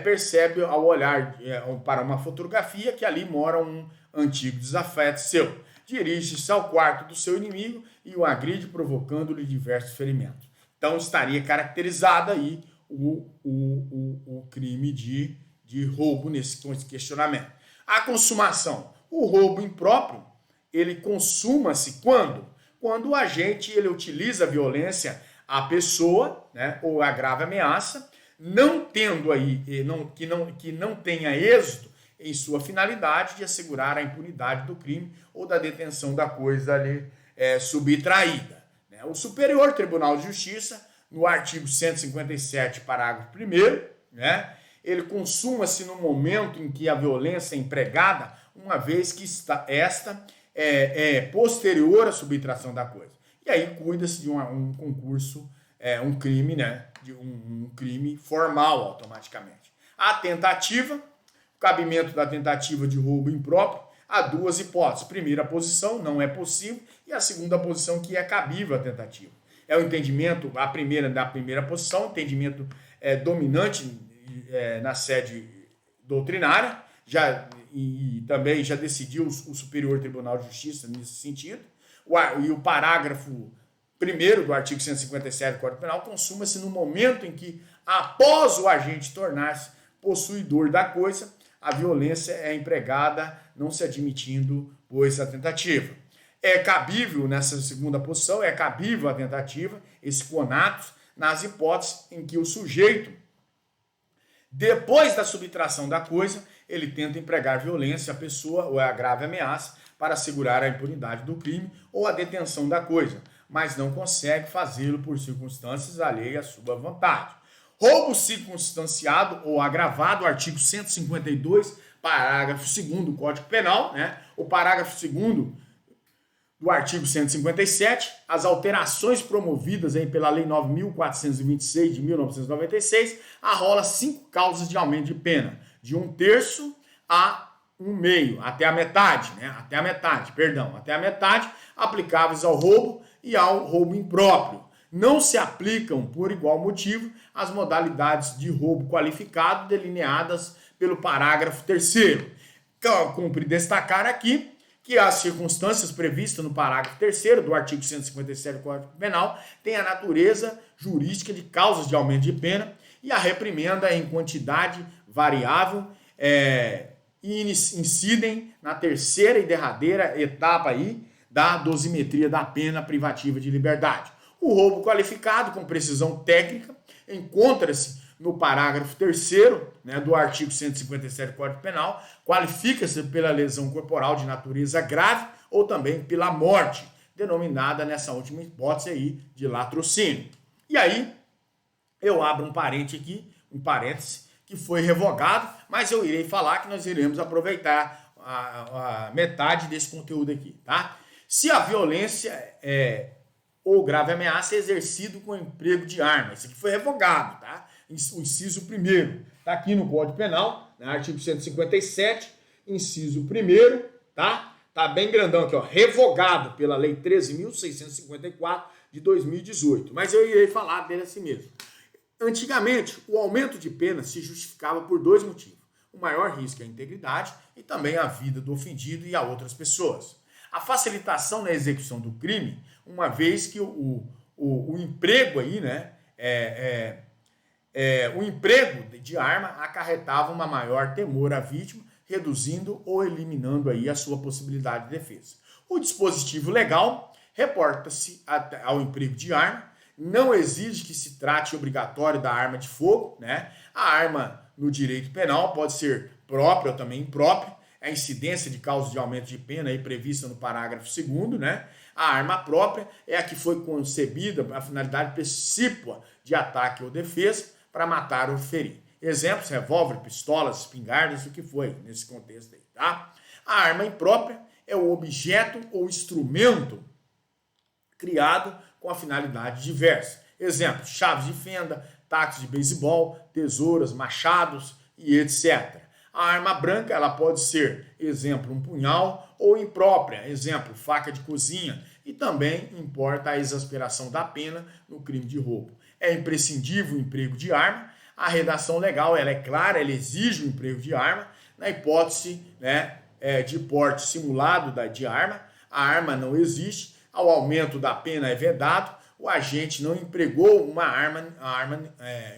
Speaker 1: percebe ao olhar para uma fotografia que ali mora um antigo desafeto seu. Dirige-se ao quarto do seu inimigo e o agride, provocando-lhe diversos ferimentos. Então estaria caracterizado aí o crime de roubo nesse questionamento. A consumação. O roubo impróprio, ele consuma-se quando? Quando o agente ele utiliza a violência à pessoa, né, ou a grave ameaça, não tendo aí, que não tenha êxito em sua finalidade de assegurar a impunidade do crime ou da detenção da coisa ali subtraída. Né? O Superior Tribunal de Justiça, no artigo 157, parágrafo 1º, né, ele consuma-se no momento em que a violência é empregada, uma vez que esta é posterior à subtração da coisa. E aí cuida-se de um concurso, um crime, né, de um crime formal automaticamente. A tentativa, o cabimento da tentativa de roubo impróprio, há duas hipóteses. Primeira posição, não é possível, e a segunda posição, que é cabível a tentativa. É o entendimento, a primeira da primeira posição, entendimento dominante na sede doutrinária, e também já decidiu o Superior Tribunal de Justiça nesse sentido, e o parágrafo 1º do artigo 157 do Código Penal consuma-se no momento em que, após o agente tornar-se possuidor da coisa, a violência é empregada, não se admitindo, pois, a tentativa. É cabível, nessa segunda posição, é cabível a tentativa, esse conato, nas hipóteses em que o sujeito, depois da subtração da coisa, ele tenta empregar violência à pessoa ou a grave ameaça para assegurar a impunidade do crime ou a detenção da coisa, mas não consegue fazê-lo por circunstâncias alheias à sua vontade. Roubo circunstanciado ou agravado, artigo 152, parágrafo 2º do Código Penal, né? O parágrafo 2º do artigo 157, as alterações promovidas aí pela Lei 9.426 de 1996 arrola 5 causas de aumento de pena, de 1/3 a 1/2, até a metade, aplicáveis ao roubo e ao roubo impróprio. Não se aplicam, por igual motivo, as modalidades de roubo qualificado delineadas pelo parágrafo 3º. Cumpre destacar aqui que as circunstâncias previstas no parágrafo 3º do artigo 157 do Código Penal têm a natureza jurídica de causas de aumento de pena e a reprimenda em quantidade variável e incidem na terceira e derradeira etapa aí da dosimetria da pena privativa de liberdade. O roubo qualificado com precisão técnica encontra-se no parágrafo 3º, né, do artigo 157 do Código Penal, qualifica-se pela lesão corporal de natureza grave ou também pela morte, denominada nessa última hipótese aí de latrocínio. E aí, eu abro um parêntese, que foi revogado, mas eu irei falar que nós iremos aproveitar a metade desse conteúdo aqui, tá? Se a violência ou grave ameaça é exercido com emprego de arma, isso aqui foi revogado, tá? O inciso 1º, tá aqui no Código Penal, né, artigo 157, inciso 1º, tá? Tá bem grandão aqui, ó, revogado pela Lei 13.654 de 2018, mas eu irei falar dele assim mesmo. Antigamente, o aumento de pena se justificava por 2 motivos. O maior risco à integridade e também à vida do ofendido e a outras pessoas. A facilitação na execução do crime, uma vez que o emprego aí, né, o emprego de arma acarretava uma maior temor à vítima, reduzindo ou eliminando aí a sua possibilidade de defesa. O dispositivo legal reporta-se ao emprego de arma, não exige que se trate obrigatório da arma de fogo, né? A arma no direito penal pode ser própria ou também imprópria. A incidência de causa de aumento de pena aí prevista no parágrafo 2º, né? A arma própria é a que foi concebida para a finalidade precípua de ataque ou defesa para matar ou ferir. Exemplos: revólver, pistolas, espingardas, o que foi nesse contexto aí, tá? A arma imprópria é o objeto ou instrumento criado com a finalidade diversa. Exemplo: chaves de fenda, tacos de beisebol, tesouras, machados e etc. A arma branca ela pode ser, exemplo, um punhal, ou imprópria, exemplo, faca de cozinha, e também importa a exasperação da pena no crime de roubo. é imprescindível o emprego de arma. A redação legal ela é clara, ela exige o emprego de arma. Na hipótese, né, de porte simulado de arma, a arma não existe, ao aumento da pena é vedado, o agente não empregou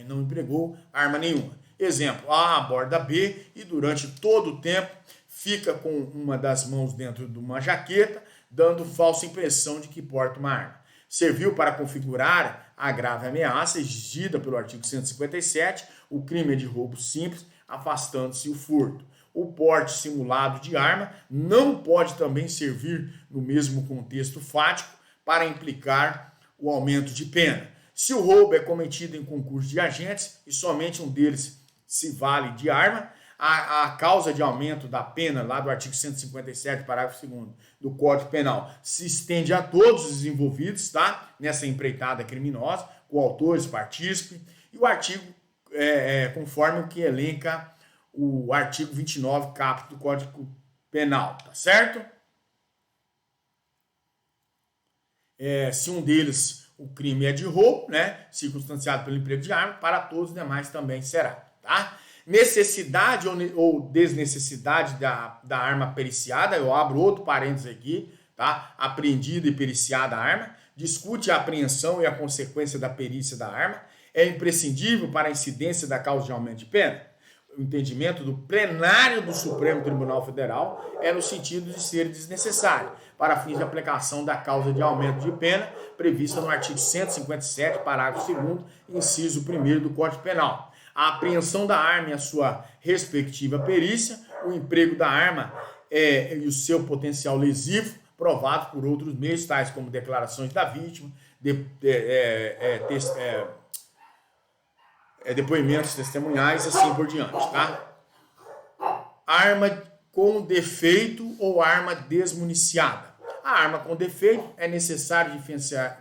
Speaker 1: não empregou arma nenhuma. Exemplo, A aborda B e durante todo o tempo fica com uma das mãos dentro de uma jaqueta, dando falsa impressão de que porta uma arma. Serviu para configurar a grave ameaça exigida pelo artigo 157, o crime é de roubo simples, afastando-se o furto. O porte simulado de arma não pode também servir no mesmo contexto fático para implicar o aumento de pena. Se o roubo é cometido em concurso de agentes e somente um deles se vale de arma, a causa de aumento da pena, lá do artigo 157, parágrafo 2º do Código Penal, se estende a todos os envolvidos, tá? Nessa empreitada criminosa, coautores, partícipes, e o artigo, conforme o que elenca o artigo 29, caput do Código Penal, tá certo? Se um deles, o crime é de roubo, né? Circunstanciado pelo emprego de arma, para todos os demais também será, tá? Necessidade ou desnecessidade da arma periciada, eu abro outro parênteses aqui, tá? Apreendida e periciada a arma, discute a apreensão e a consequência da perícia da arma, é imprescindível para a incidência da causa de aumento de pena. O entendimento do plenário do Supremo Tribunal Federal é no sentido de ser desnecessário, para fins de aplicação da causa de aumento de pena, prevista no artigo 157, parágrafo 2º, inciso 1º do Código Penal. A apreensão da arma e a sua respectiva perícia, o emprego da arma e o seu potencial lesivo, provado por outros meios, tais como declarações da vítima, depoimentos testemunhais, assim por diante, tá? Arma com defeito ou arma desmuniciada. A arma com defeito é necessário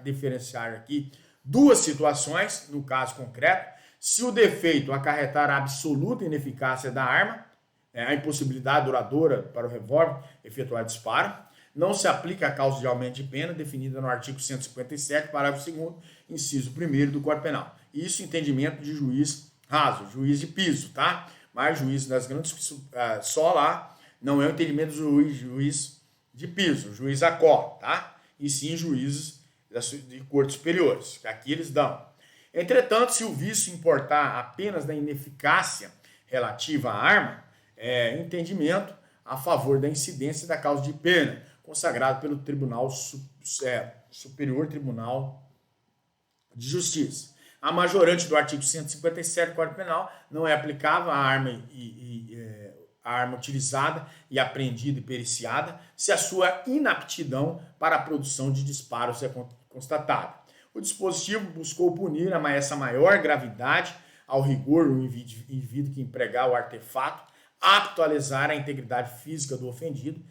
Speaker 1: diferenciar aqui duas situações, no caso concreto. Se o defeito acarretar a absoluta ineficácia da arma, a impossibilidade duradoura para o revólver efetuar disparo, não se aplica a causa de aumento de pena definida no artigo 157, parágrafo 2º, inciso 1º do Código Penal. Isso entendimento de juiz raso, juiz de piso, tá? Mas juiz das grandes, só lá, não é o entendimento do juiz de piso, juiz acó, tá? E sim juízes de cortes superiores, que aqui eles dão. Entretanto, se o vício importar apenas da ineficácia relativa à arma, entendimento a favor da incidência da causa de pena, consagrado pelo Superior Tribunal de Justiça. A majorante do artigo 157 do Código Penal não é aplicável à arma, a arma utilizada e apreendida e periciada se a sua inaptidão para a produção de disparos é constatada. O dispositivo buscou punir essa maior gravidade ao rigor o indivíduo que empregar o artefato apto a lesar a integridade física do ofendido,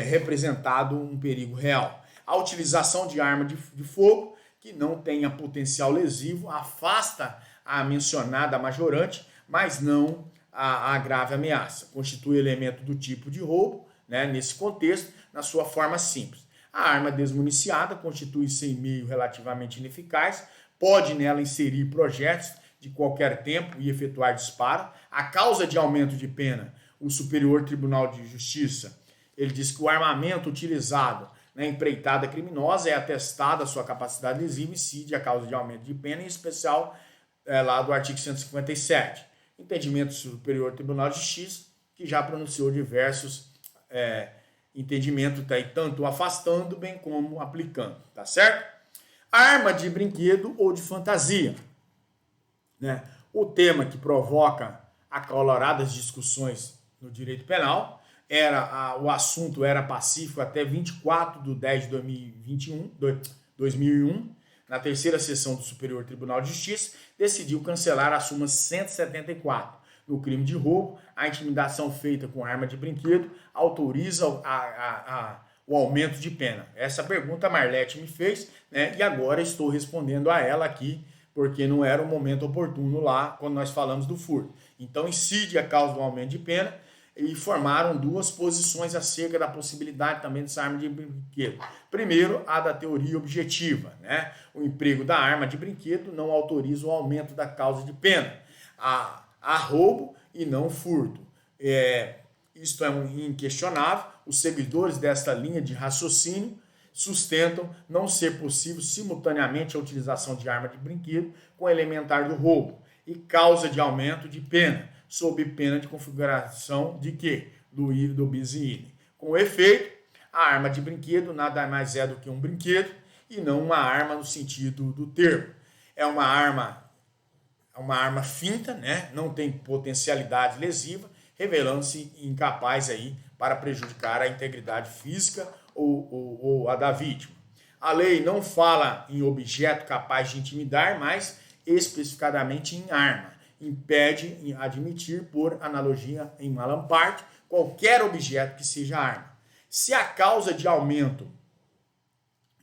Speaker 1: representado um perigo real. A utilização de arma de fogo que não tenha potencial lesivo afasta a mencionada majorante, mas não a grave ameaça. Constitui elemento do tipo de roubo, né, nesse contexto, na sua forma simples. A arma desmuniciada constitui-se em meio relativamente ineficaz, pode nela inserir projéteis de qualquer tempo e efetuar disparo. A causa de aumento de pena, o Superior Tribunal de Justiça, ele diz que o armamento utilizado na empreitada criminosa é atestada a sua capacidade lesiva e incide a causa de aumento de pena, em especial lá do artigo 157. Entendimento do Superior Tribunal de Justiça, que já pronunciou diversos entendimentos, tá aí, tanto afastando bem como aplicando, tá certo? Arma de brinquedo ou de fantasia, né? O tema que provoca acaloradas discussões no direito penal o assunto era pacífico até 24 de 10 de 2001, na terceira sessão do Superior Tribunal de Justiça, decidiu cancelar a súmula 174. No crime de roubo, a intimidação feita com arma de brinquedo autoriza o aumento de pena. Essa pergunta a Marlete me fez, né, e agora estou respondendo a ela aqui, porque não era o momento oportuno lá quando nós falamos do furto. Então incide a causa do aumento de pena, e formaram duas posições acerca da possibilidade também dessa arma de brinquedo. Primeiro, a da teoria objetiva, né? O emprego da arma de brinquedo não autoriza o aumento da causa de pena. Há roubo e não furto. Isto é inquestionável. Os seguidores desta linha de raciocínio sustentam não ser possível simultaneamente a utilização de arma de brinquedo com elementar do roubo e causa de aumento de pena, sob pena de configuração de quê? Do bis in idem. Com efeito, a arma de brinquedo nada mais é do que um brinquedo e não uma arma no sentido do termo. É uma arma finta, né? Não tem potencialidade lesiva, revelando-se incapaz aí para prejudicar a integridade física ou a da vítima. A lei não fala em objeto capaz de intimidar, mas especificadamente em arma. Impede admitir, por analogia em Malam Parte, qualquer objeto que seja arma. Se a causa de aumento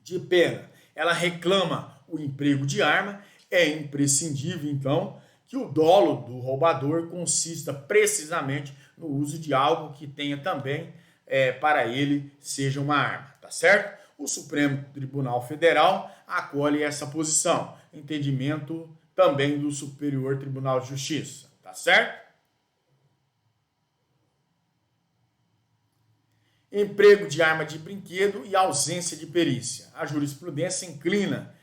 Speaker 1: de pena ela reclama o emprego de arma, é imprescindível, então, que o dolo do roubador consista precisamente no uso de algo que tenha também para ele seja uma arma, tá certo? O Supremo Tribunal Federal acolhe essa posição, entendimento também do Superior Tribunal de Justiça, tá certo? Emprego de arma de brinquedo e ausência de perícia. A jurisprudência inclina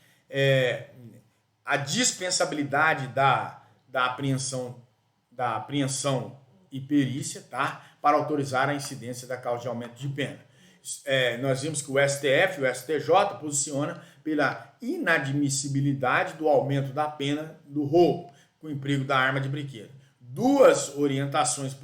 Speaker 1: a dispensabilidade da apreensão e perícia, tá? Para autorizar a incidência da causa de aumento de pena. Nós vimos que o STF e o STJ posiciona pela inadmissibilidade do aumento da pena do roubo com o emprego da arma de brinquedo. Duas orientações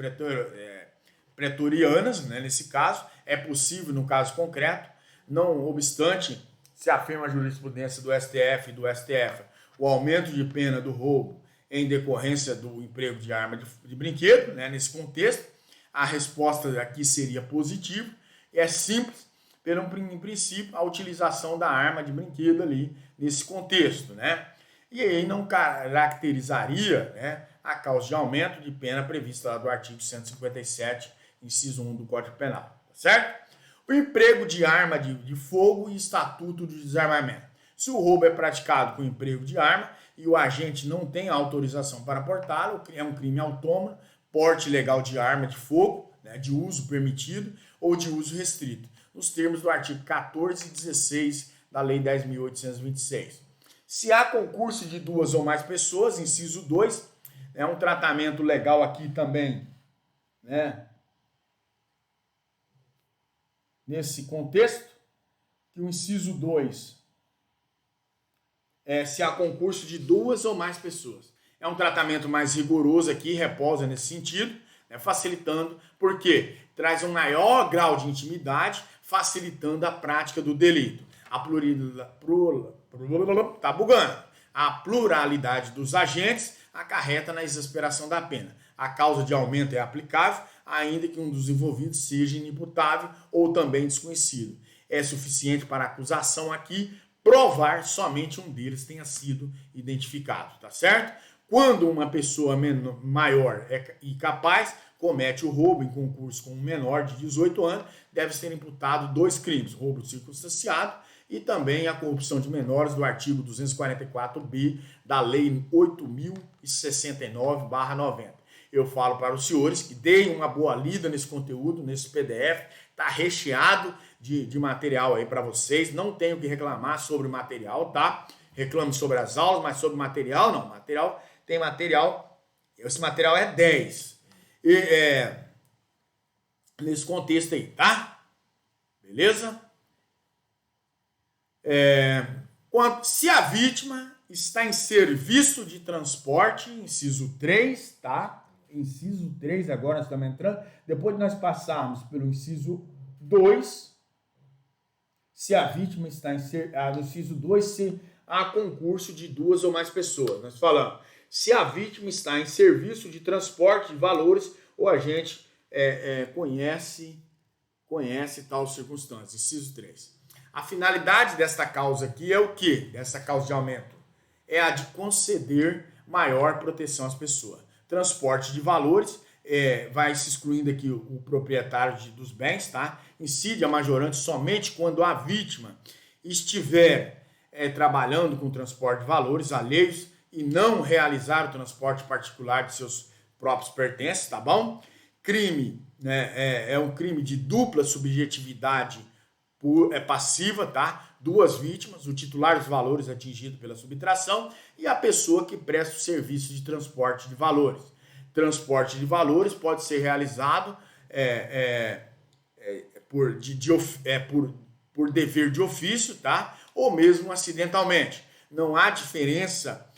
Speaker 1: pretorianas, né, nesse caso, é possível no caso concreto, não obstante, se afirma a jurisprudência do STF e do STF, o aumento de pena do roubo em decorrência do emprego de arma de brinquedo, né, nesse contexto, a resposta aqui seria positiva. É simples, em princípio, a utilização da arma de brinquedo ali nesse contexto, né? E aí não caracterizaria, né, a causa de aumento de pena prevista lá do artigo 157, inciso 1 do Código Penal, tá certo? O emprego de arma de fogo e estatuto de desarmamento. Se o roubo é praticado com emprego de arma e o agente não tem autorização para portá-lo, é um crime autônomo, porte ilegal de arma de fogo, né, de uso permitido ou de uso restrito, nos termos do artigo 14 e 16 da Lei 10.826. Se há concurso de duas ou mais pessoas, inciso 2, é um tratamento legal aqui também, né, nesse contexto, que o inciso 2 se há concurso de duas ou mais pessoas. É um tratamento mais rigoroso aqui, repousa nesse sentido, né, facilitando, porque traz um maior grau de intimidade, facilitando a prática do delito. A pluralidade dos agentes acarreta na exasperação da pena. A causa de aumento é aplicável, ainda que um dos envolvidos seja inimputável ou também desconhecido. É suficiente para a acusação aqui provar somente um deles tenha sido identificado, tá certo? Quando uma pessoa maior e capaz comete o roubo em concurso com um menor de 18 anos, deve ser imputado 2 crimes, roubo circunstanciado e também a corrupção de menores do artigo 244b da Lei 8.069/90. Eu falo para os senhores que deem uma boa lida nesse conteúdo, nesse PDF, está recheado de material aí para vocês, não tenho que reclamar sobre o material, tá? Reclamo sobre as aulas, mas sobre material, não. Tem material, esse material é 10. Nesse contexto aí, tá? Beleza? Se a vítima está em serviço de transporte, inciso 3, tá? Inciso 3, agora nós estamos entrando. Depois de nós passarmos pelo inciso 2, se a vítima está no inciso 2, se há concurso de duas ou mais pessoas. Nós falamos, se a vítima está em serviço de transporte de valores, o agente conhece tal circunstância. Inciso 3. A finalidade desta causa aqui é o quê? Dessa causa de aumento? É a de conceder maior proteção às pessoas. Transporte de valores vai se excluindo aqui o proprietário dos bens, tá? Incide a majorante somente quando a vítima estiver trabalhando com transporte de valores alheios e não realizar o transporte particular de seus próprios pertences, tá bom? Crime, né, é um crime de dupla subjetividade passiva, tá? Duas vítimas, o titular dos valores atingido pela subtração e a pessoa que presta o serviço de transporte de valores. Transporte de valores pode ser realizado por dever de ofício, tá? Ou mesmo acidentalmente. Não há diferença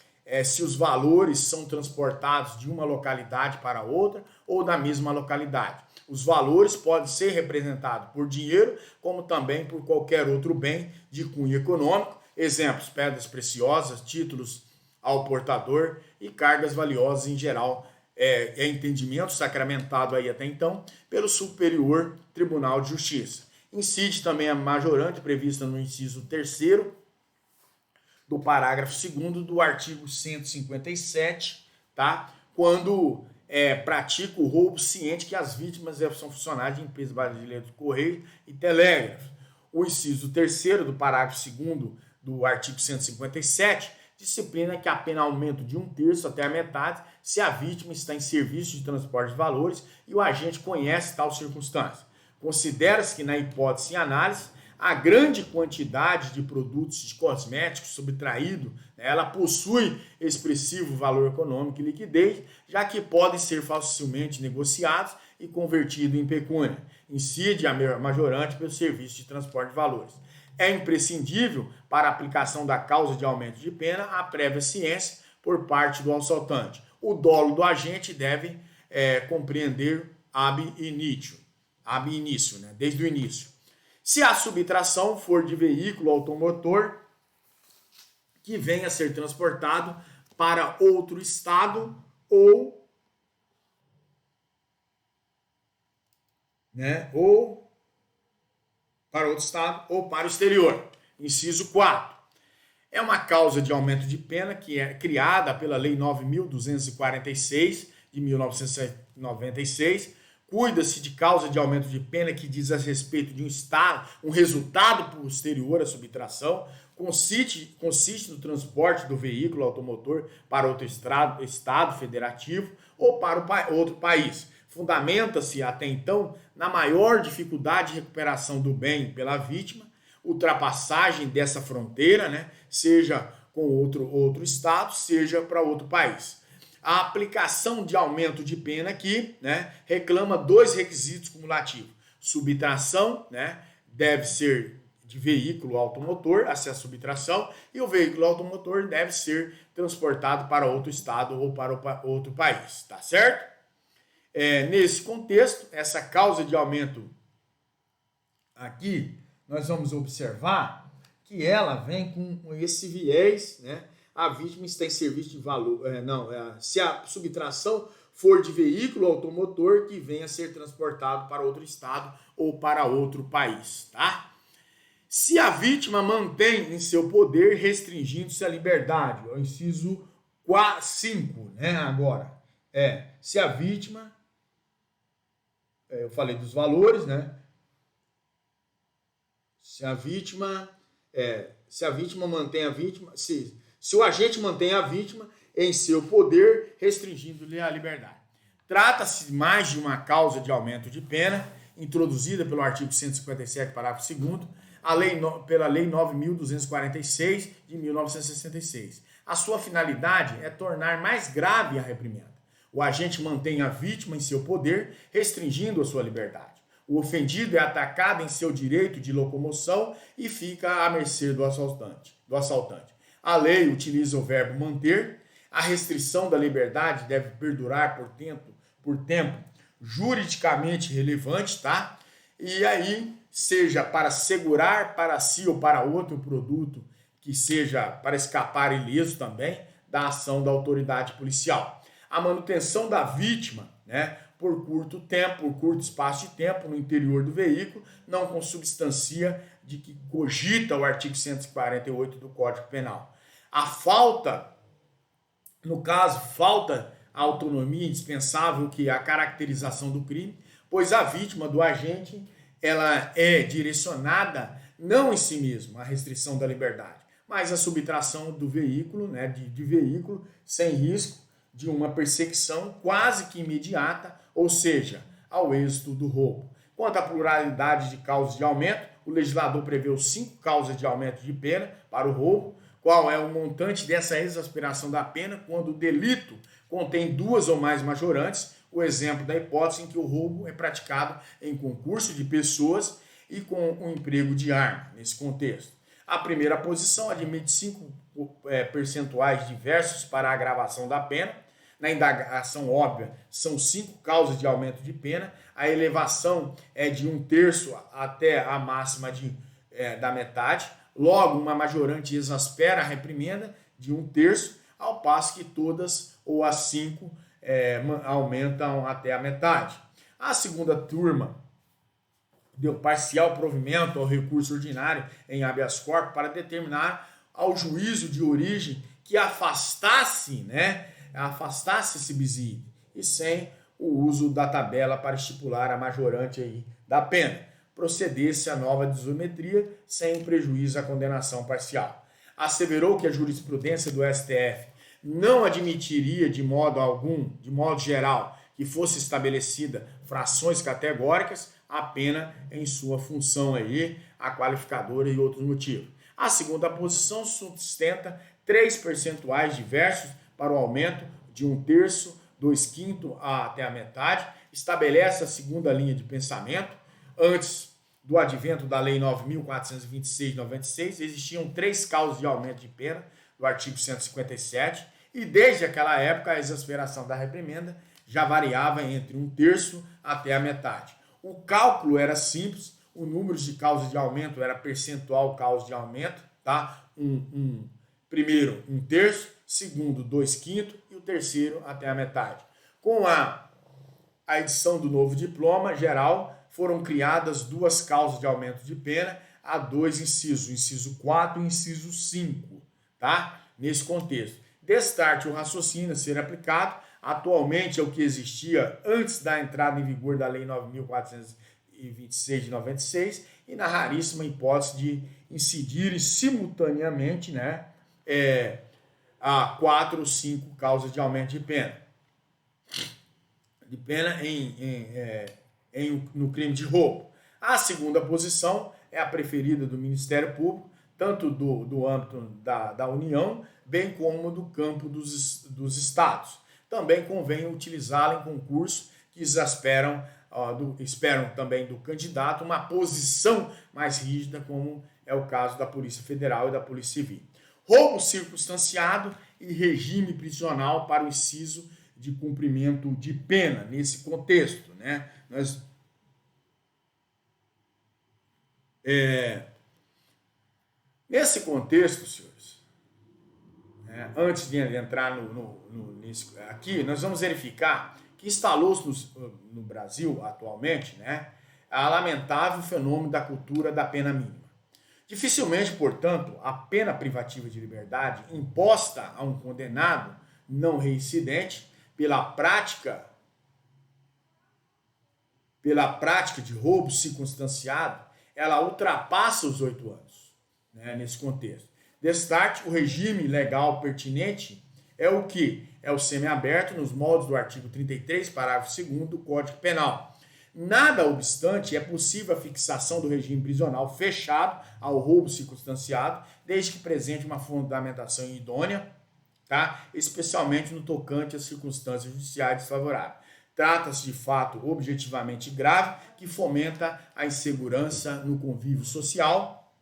Speaker 1: se os valores são transportados de uma localidade para outra ou da mesma localidade. Os valores podem ser representados por dinheiro, como também por qualquer outro bem de cunho econômico. Exemplos: pedras preciosas, títulos ao portador e cargas valiosas em geral. Entendimento sacramentado aí até então pelo Superior Tribunal de Justiça. Incide também a majorante prevista no inciso 3º do parágrafo 2º do artigo 157, tá? Quando pratica o roubo ciente que as vítimas são funcionários de empresas brasileiras de Correio e Telégrafo. O inciso 3º do parágrafo 2º do artigo 157 disciplina que a pena aumenta de 1/3 até a metade se a vítima está em serviço de transporte de valores e o agente conhece tal circunstância. Considera-se que, na hipótese em análise, a grande quantidade de produtos de cosméticos subtraído, ela possui expressivo valor econômico e liquidez, já que podem ser facilmente negociados e convertidos em pecúnia. Incide a majorante pelo serviço de transporte de valores. É imprescindível para a aplicação da causa de aumento de pena a prévia ciência por parte do assaltante. O dolo do agente deve compreender ab início, né? Desde o início. Se a subtração for de veículo automotor que venha a ser transportado para outro estado ou para outro estado ou para o exterior. Inciso 4. É uma causa de aumento de pena que é criada pela Lei 9.246 de 1996. Cuida-se de causa de aumento de pena que diz a respeito de um resultado posterior à subtração, consiste no transporte do veículo automotor para outro estado federativo ou para outro país. Fundamenta-se até então na maior dificuldade de recuperação do bem pela vítima, ultrapassagem dessa fronteira, né, seja com outro estado, seja para outro país. A aplicação de aumento de pena aqui, né, reclama 2 requisitos cumulativos. Subtração, né, deve ser de veículo automotor, essa é a subtração, e o veículo automotor deve ser transportado para outro estado ou para outro país, tá certo? Nesse contexto, essa causa de aumento aqui, nós vamos observar que ela vem com esse viés, né? A vítima está em serviço de valor. Se a subtração for de veículo automotor que venha a ser transportado para outro estado ou para outro país, tá? Se a vítima mantém em seu poder restringindo-se a liberdade, o inciso 5, né? Agora, se a vítima, eu falei dos valores, né? Se a vítima mantém a vítima, se o agente mantém a vítima em seu poder, restringindo-lhe a liberdade. Trata-se mais de uma causa de aumento de pena, introduzida pelo artigo 157, parágrafo 2º, pela Lei 9.246, de 1966. A sua finalidade é tornar mais grave a reprimenda. O agente mantém a vítima em seu poder, restringindo a sua liberdade. O ofendido é atacado em seu direito de locomoção e fica à mercê do assaltante. A lei utiliza o verbo manter. A restrição da liberdade deve perdurar por tempo juridicamente relevante, tá? E aí, seja para segurar para si ou para outro produto, que seja para escapar ileso também da ação da autoridade policial. A manutenção da vítima, né, por curto espaço de tempo no interior do veículo, não consubstancia de que cogita o artigo 148 do Código Penal. A falta a autonomia indispensável que é a caracterização do crime, pois a vítima do agente ela é direcionada não em si mesma, a restrição da liberdade, mas a subtração do veículo, né, de veículo sem risco de uma perseguição quase que imediata, ou seja, ao êxito do roubo. Quanto à pluralidade de causas de aumento, o legislador preveu 5 causas de aumento de pena para o roubo. Qual é o montante dessa exasperação da pena quando o delito contém 2 ou mais majorantes? O exemplo da hipótese em que o roubo é praticado em concurso de pessoas e com o emprego de arma, nesse contexto. A primeira posição admite 5 percentuais diversos para a agravação da pena. Na indagação óbvia, são 5 causas de aumento de pena. A elevação é de 1/3 até a máxima da metade. Logo, uma majorante exaspera a reprimenda de 1/3, ao passo que todas ou as 5 aumentam até a metade. A segunda turma deu parcial provimento ao recurso ordinário em habeas corpus para determinar ao juízo de origem que afastasse esse bis idem, e sem o uso da tabela para estipular a majorante aí da pena, procedesse a nova desometria sem prejuízo à condenação parcial. Asseverou que a jurisprudência do STF não admitiria de modo algum, de modo geral, que fosse estabelecida frações categóricas, a pena em sua função aí, a qualificadora e outros motivos. A segunda posição sustenta 3 percentuais diversos para o aumento de 1/3, 2/5 até a metade, estabelece a segunda linha de pensamento. Antes do advento da Lei 9.426 de 96, existiam 3 causas de aumento de pena, do artigo 157, e desde aquela época a exasperação da reprimenda já variava entre 1/3 até a metade. O cálculo era simples, o número de causas de aumento era percentual causa de aumento, tá? Primeiro 1/3, segundo 2/5 e o terceiro até a metade. Com a edição do novo diploma geral, foram criadas 2 causas de aumento de pena, há 2 incisos, o inciso 4 e o inciso 5, tá? Nesse contexto. Destarte o raciocínio a ser aplicado, atualmente é o que existia antes da entrada em vigor da Lei 9.426 de 96, e na raríssima hipótese de incidirem simultaneamente, a 4 ou 5 causas de aumento de pena. No crime de roubo. A segunda posição é a preferida do Ministério Público, tanto do âmbito da União, bem como do campo dos estados. Também convém utilizá-la em concurso que esperam também do candidato uma posição mais rígida, como é o caso da Polícia Federal e da Polícia Civil. Roubo circunstanciado e regime prisional para o inciso de cumprimento de pena, nesse contexto, Nesse contexto, senhores, antes de entrar nisso aqui, nós vamos verificar que instalou-se no Brasil atualmente, a lamentável fenômeno da cultura da pena mínima. Dificilmente, portanto, a pena privativa de liberdade imposta a um condenado não reincidente pela prática de roubo circunstanciado, ela ultrapassa os 8 anos, nesse contexto. Destaque, o regime legal pertinente é o que? É o semiaberto nos moldes do artigo 33, parágrafo 2º do Código Penal. Nada obstante, é possível a fixação do regime prisional fechado ao roubo circunstanciado, desde que presente uma fundamentação idônea, especialmente no tocante às circunstâncias judiciais desfavoráveis. Trata-se de fato objetivamente grave que fomenta a insegurança no convívio social,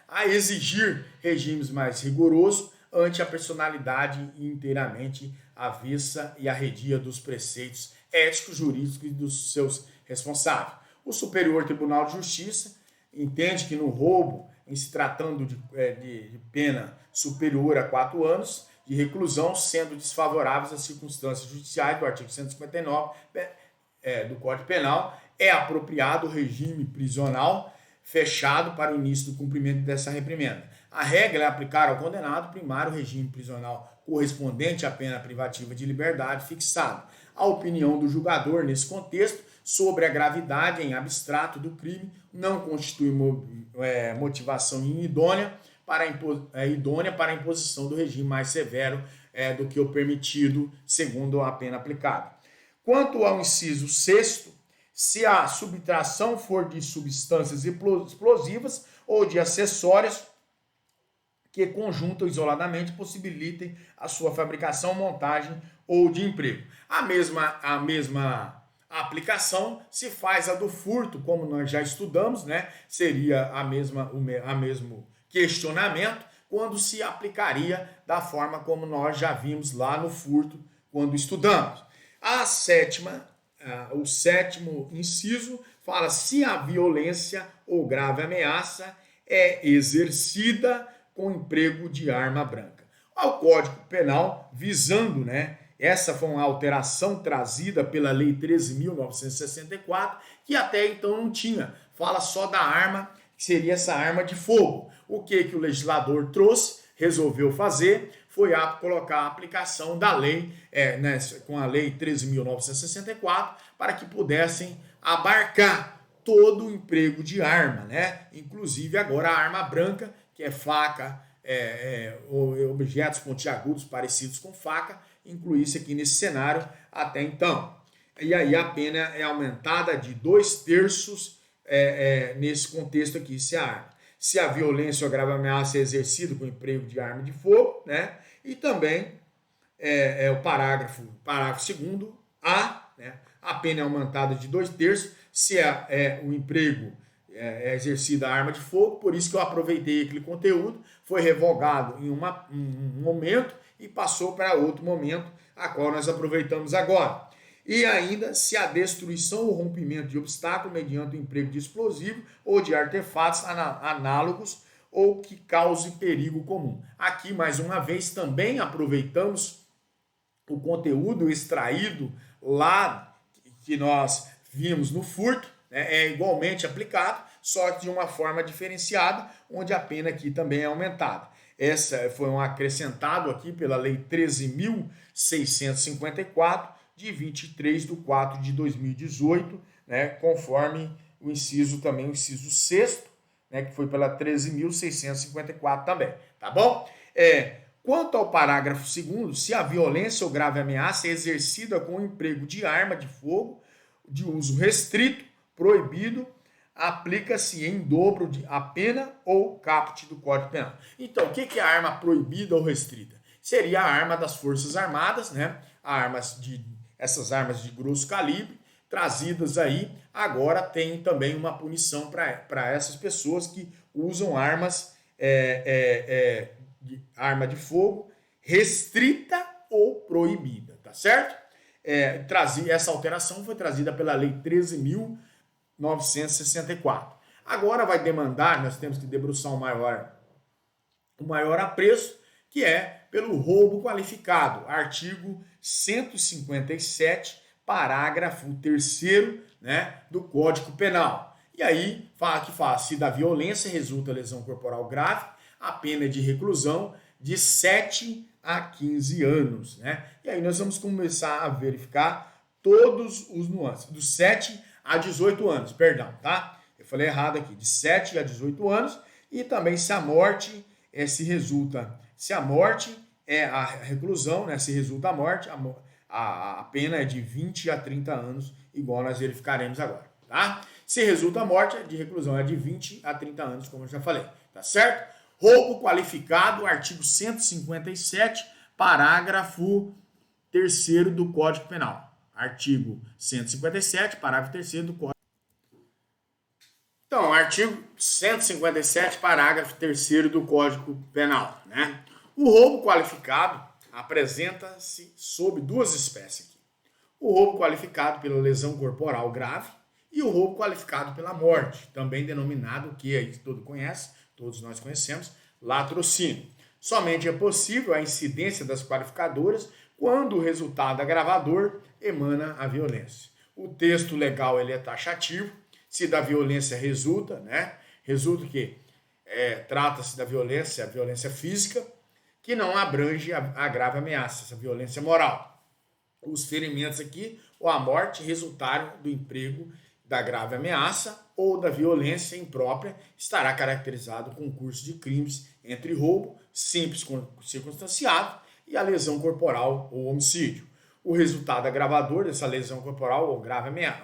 Speaker 1: a exigir regimes mais rigorosos ante a personalidade inteiramente avessa e arredia dos preceitos éticos, jurídicos e dos seus responsáveis. O Superior Tribunal de Justiça entende que no roubo, em se tratando de pena superior a 4 anos de reclusão, sendo desfavoráveis às circunstâncias judiciais do artigo 159 do Código Penal, é apropriado o regime prisional fechado para o início do cumprimento dessa reprimenda. A regra é aplicar ao condenado primário o regime prisional correspondente à pena privativa de liberdade fixada. A opinião do julgador nesse contexto sobre a gravidade em abstrato do crime não constitui motivação idônea para a imposição do regime mais severo do que o permitido segundo a pena aplicada. Quanto ao inciso 6º, se a subtração for de substâncias explosivas ou de acessórios que conjuntam isoladamente possibilitem a sua fabricação, montagem ou de emprego. A mesma aplicação se faz a do furto, como nós já estudamos, né? Seria o mesmo questionamento quando se aplicaria da forma como nós já vimos lá no furto quando estudamos. O sétimo inciso fala se a violência ou grave ameaça é exercida com emprego de arma branca. Ao Código Penal, visando, né? Essa foi uma alteração trazida pela Lei 13.964, que até então não tinha. Fala só da arma, que seria essa arma de fogo. O que o legislador trouxe, resolveu fazer, foi colocar a aplicação da lei, com a Lei 13.964, para que pudessem abarcar todo o emprego de arma, né? Inclusive agora a arma branca, que é faca, objetos pontiagudos parecidos com faca, incluísse aqui nesse cenário até então. E aí a pena é aumentada de 2/3 nesse contexto aqui, se a violência ou grave ameaça é exercida com emprego de arma de fogo, né? E também o parágrafo 2º A, né? A pena é aumentada de 2/3 se o emprego é exercida a arma de fogo, por isso que eu aproveitei aquele conteúdo, foi revogado em um momento e passou para outro momento, a qual nós aproveitamos agora. E ainda se a destruição ou rompimento de obstáculo mediante o emprego de explosivo ou de artefatos análogos ou que cause perigo comum. Aqui, mais uma vez, também aproveitamos o conteúdo extraído lá que nós vimos no furto, né? É igualmente aplicado, só que de uma forma diferenciada, onde a pena aqui também é aumentada. Essa foi um acrescentado aqui pela Lei 13.654, de 23/4 de 2018, né, conforme o inciso 6º, né, que foi pela 13.654 também, tá bom? Quanto ao parágrafo 2º, se a violência ou grave ameaça é exercida com o emprego de arma de fogo, de uso restrito, proibido, aplica-se em dobro a pena ou caput do Código Penal. Então, o que é a arma proibida ou restrita? Seria a arma das Forças Armadas, né? Essas armas de grosso calibre, trazidas aí, agora tem também uma punição para essas pessoas que usam armas, arma de fogo restrita ou proibida, tá certo? Essa alteração foi trazida pela Lei 13.964. Agora vai demandar, nós temos que debruçar o maior apreço, que é pelo roubo qualificado, artigo 157, parágrafo 3º, né, do Código Penal. E aí fala se da violência resulta lesão corporal grave, a pena é de reclusão de 7 a 15 anos, né? E aí nós vamos começar a verificar todos os nuances, dos 7 a 18 anos, perdão, tá? Eu falei errado aqui, de 7 a 18 anos, e também se a morte se a morte é a reclusão, né? Se resulta a morte, a pena é de 20 a 30 anos, igual nós verificaremos agora, tá? Se resulta a morte, de reclusão é de 20 a 30 anos, como eu já falei, tá certo? Roubo qualificado, artigo 157, parágrafo 3º do Código Penal. Artigo 157, parágrafo 3º do Código. Então, artigo 157, parágrafo 3º do Código Penal, né? O roubo qualificado apresenta-se sob duas espécies aqui. O roubo qualificado pela lesão corporal grave e o roubo qualificado pela morte, também denominado, que aí todos nós conhecemos, latrocínio. Somente é possível a incidência das qualificadoras quando o resultado agravador emana a violência. O texto legal ele é taxativo, se da violência resulta, né? Resulta que trata-se da violência, a violência física, que não abrange a grave ameaça, essa violência moral. Os ferimentos aqui ou a morte resultaram do emprego da grave ameaça ou da violência imprópria, estará caracterizado com o curso de crimes entre roubo, simples circunstanciado, e a lesão corporal ou homicídio. O resultado agravador dessa lesão corporal ou grave ameaça,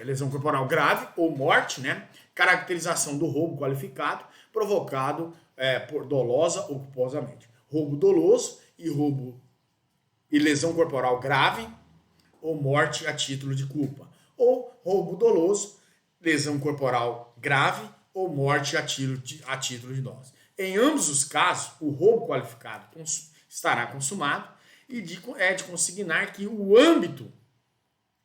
Speaker 1: lesão corporal grave ou morte, né? Caracterização do roubo qualificado provocado por dolosa ou culposamente. Roubo doloso e lesão corporal grave ou morte a título de culpa. Ou roubo doloso, lesão corporal grave ou morte a título de dose. Em ambos os casos, o roubo qualificado estará consumado e é de consignar que o âmbito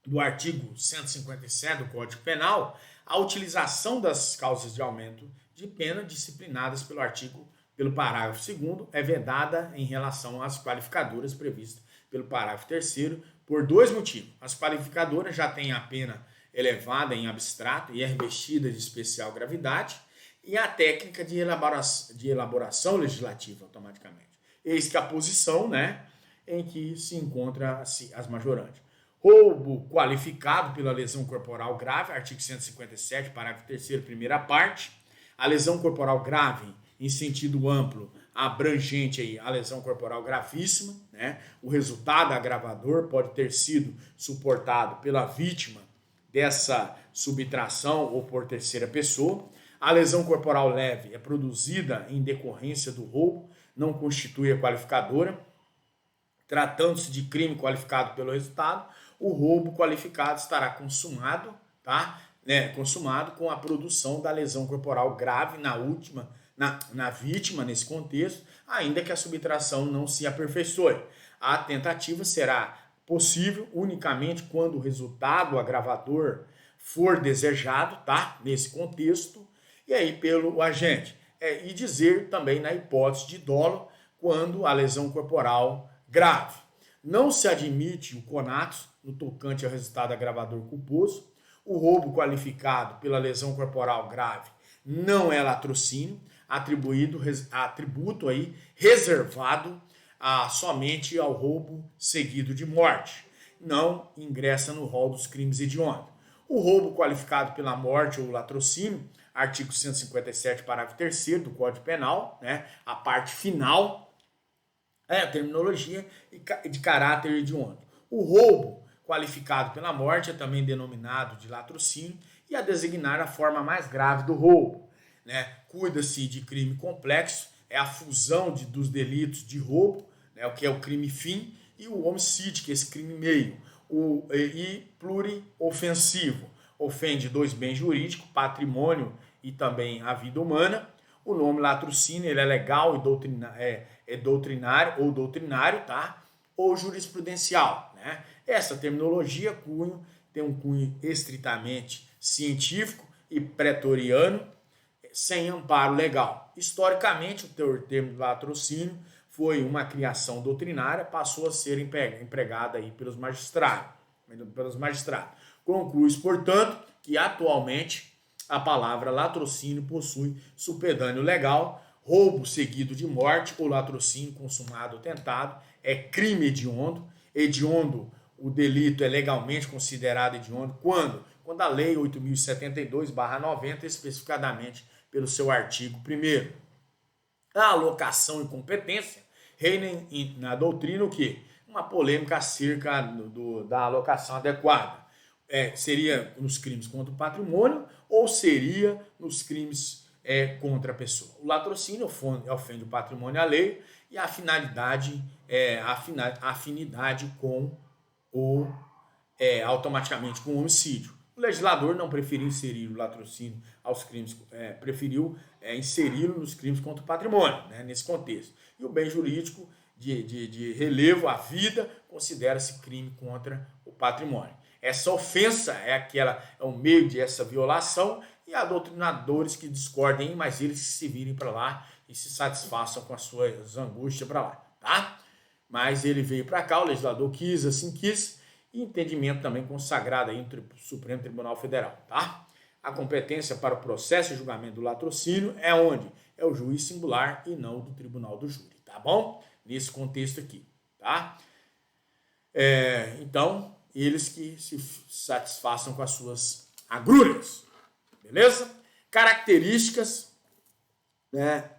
Speaker 1: do artigo 157 do Código Penal, a utilização das causas de aumento de pena disciplinadas pelo parágrafo 2º é vedada em relação às qualificadoras previstas pelo parágrafo 3º por dois motivos. As qualificadoras já têm a pena elevada em abstrato e é revestida de especial gravidade, e a técnica de elaboração legislativa automaticamente. Eis que a posição, né, em que se encontra as majorantes. Roubo qualificado pela lesão corporal grave, artigo 157, parágrafo 3º, primeira parte. A lesão corporal grave, em sentido amplo, abrangente aí, a lesão corporal gravíssima, né? O resultado agravador pode ter sido suportado pela vítima dessa subtração ou por terceira pessoa. A lesão corporal leve é produzida em decorrência do roubo, não constitui a qualificadora. Tratando-se de crime qualificado pelo resultado, o roubo qualificado estará consumado, tá? Consumado com a produção da lesão corporal grave na vítima, nesse contexto, ainda que a subtração não se aperfeiçoe. A tentativa será possível unicamente quando o resultado agravador for desejado, tá? Nesse contexto, e aí pelo agente. E dizer também na hipótese de dolo, quando a lesão corporal grave. Não se admite o conato no tocante ao resultado agravador culposo. O roubo qualificado pela lesão corporal grave não é latrocínio, atributo aí reservado somente ao roubo seguido de morte. Não ingressa no rol dos crimes hediondos. O roubo qualificado pela morte ou latrocínio, artigo 157, parágrafo 3º do Código Penal, né, a parte final, a terminologia de caráter hediondo. O roubo qualificado pela morte é também denominado de latrocínio e a designar a forma mais grave do roubo, né? Cuida-se de crime complexo, é a fusão dos delitos de roubo, né, o que é o crime fim, e o homicídio, que é esse crime meio, e pluriofensivo, ofende dois bens jurídicos, patrimônio e também a vida humana. O nome latrocínio ele é legal e doutrinário, tá? Ou jurisprudencial, né? Essa terminologia tem um cunho estritamente científico e pretoriano, sem amparo legal. Historicamente, o termo latrocínio foi uma criação doutrinária, passou a ser empregada aí pelos magistrados. Conclui, portanto, que atualmente a palavra latrocínio possui supedâneo legal. Roubo seguido de morte ou latrocínio consumado ou tentado é crime hediondo. Hediondo, o delito é legalmente considerado hediondo quando a Lei 8.072/90, especificadamente pelo seu artigo 1º. A alocação e competência reina na doutrina o quê? Uma polêmica acerca da alocação adequada. Seria nos crimes contra o patrimônio ou seria nos crimes contra a pessoa? O latrocínio ofende o patrimônio alheio e a finalidade a afinidade com automaticamente com o homicídio. O legislador não preferiu inserir o latrocínio aos crimes, preferiu inseri-lo nos crimes contra o patrimônio, né, nesse contexto. E o bem jurídico de relevo à vida considera-se crime contra o patrimônio. Essa ofensa é o meio de essa violação, e há doutrinadores que discordem, mas eles se virem para lá e se satisfaçam com as suas angústias para lá, tá? Mas ele veio para cá, o legislador assim quis, e entendimento também consagrado aí no Supremo Tribunal Federal, tá? A competência para o processo e julgamento do latrocínio é onde? É o juiz singular e não do tribunal do júri, tá bom? Nesse contexto aqui, tá? Então, eles que se satisfaçam com as suas agrúrias, beleza? Características, né?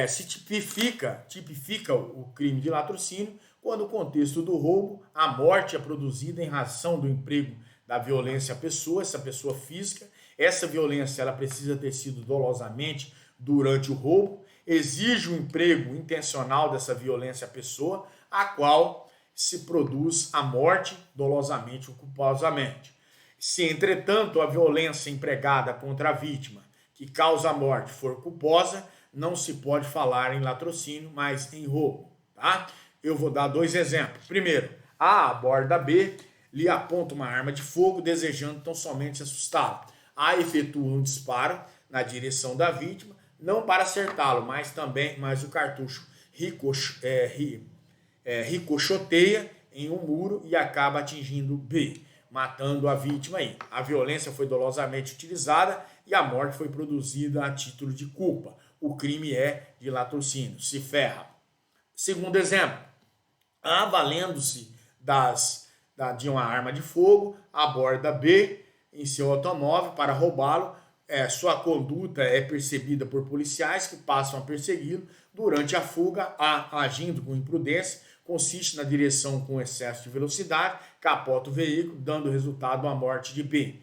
Speaker 1: Se tipifica o crime de latrocínio quando o contexto do roubo, a morte é produzida em razão do emprego da violência à pessoa, essa pessoa física. Essa violência ela precisa ter sido dolosamente durante o roubo, exige o emprego intencional dessa violência à pessoa, a qual se produz a morte dolosamente ou culposamente. Se, entretanto, a violência empregada contra a vítima que causa a morte for culposa, não se pode falar em latrocínio, mas em roubo, tá? Eu vou dar 2 exemplos. Primeiro, A aborda B, lhe aponta uma arma de fogo, desejando tão somente assustá-lo. A efetua um disparo na direção da vítima, não para acertá-lo, mas o cartucho ricocheteia em um muro e acaba atingindo B, matando a vítima aí. A violência foi dolosamente utilizada e a morte foi produzida a título de culpa. O crime é de latrocínio. Se ferra. Segundo exemplo, A, valendo-se de uma arma de fogo, aborda B em seu automóvel para roubá-lo. Sua conduta é percebida por policiais que passam a persegui-lo. Durante a fuga, A, agindo com imprudência, consiste na direção com excesso de velocidade, capota o veículo, dando resultado a morte de B.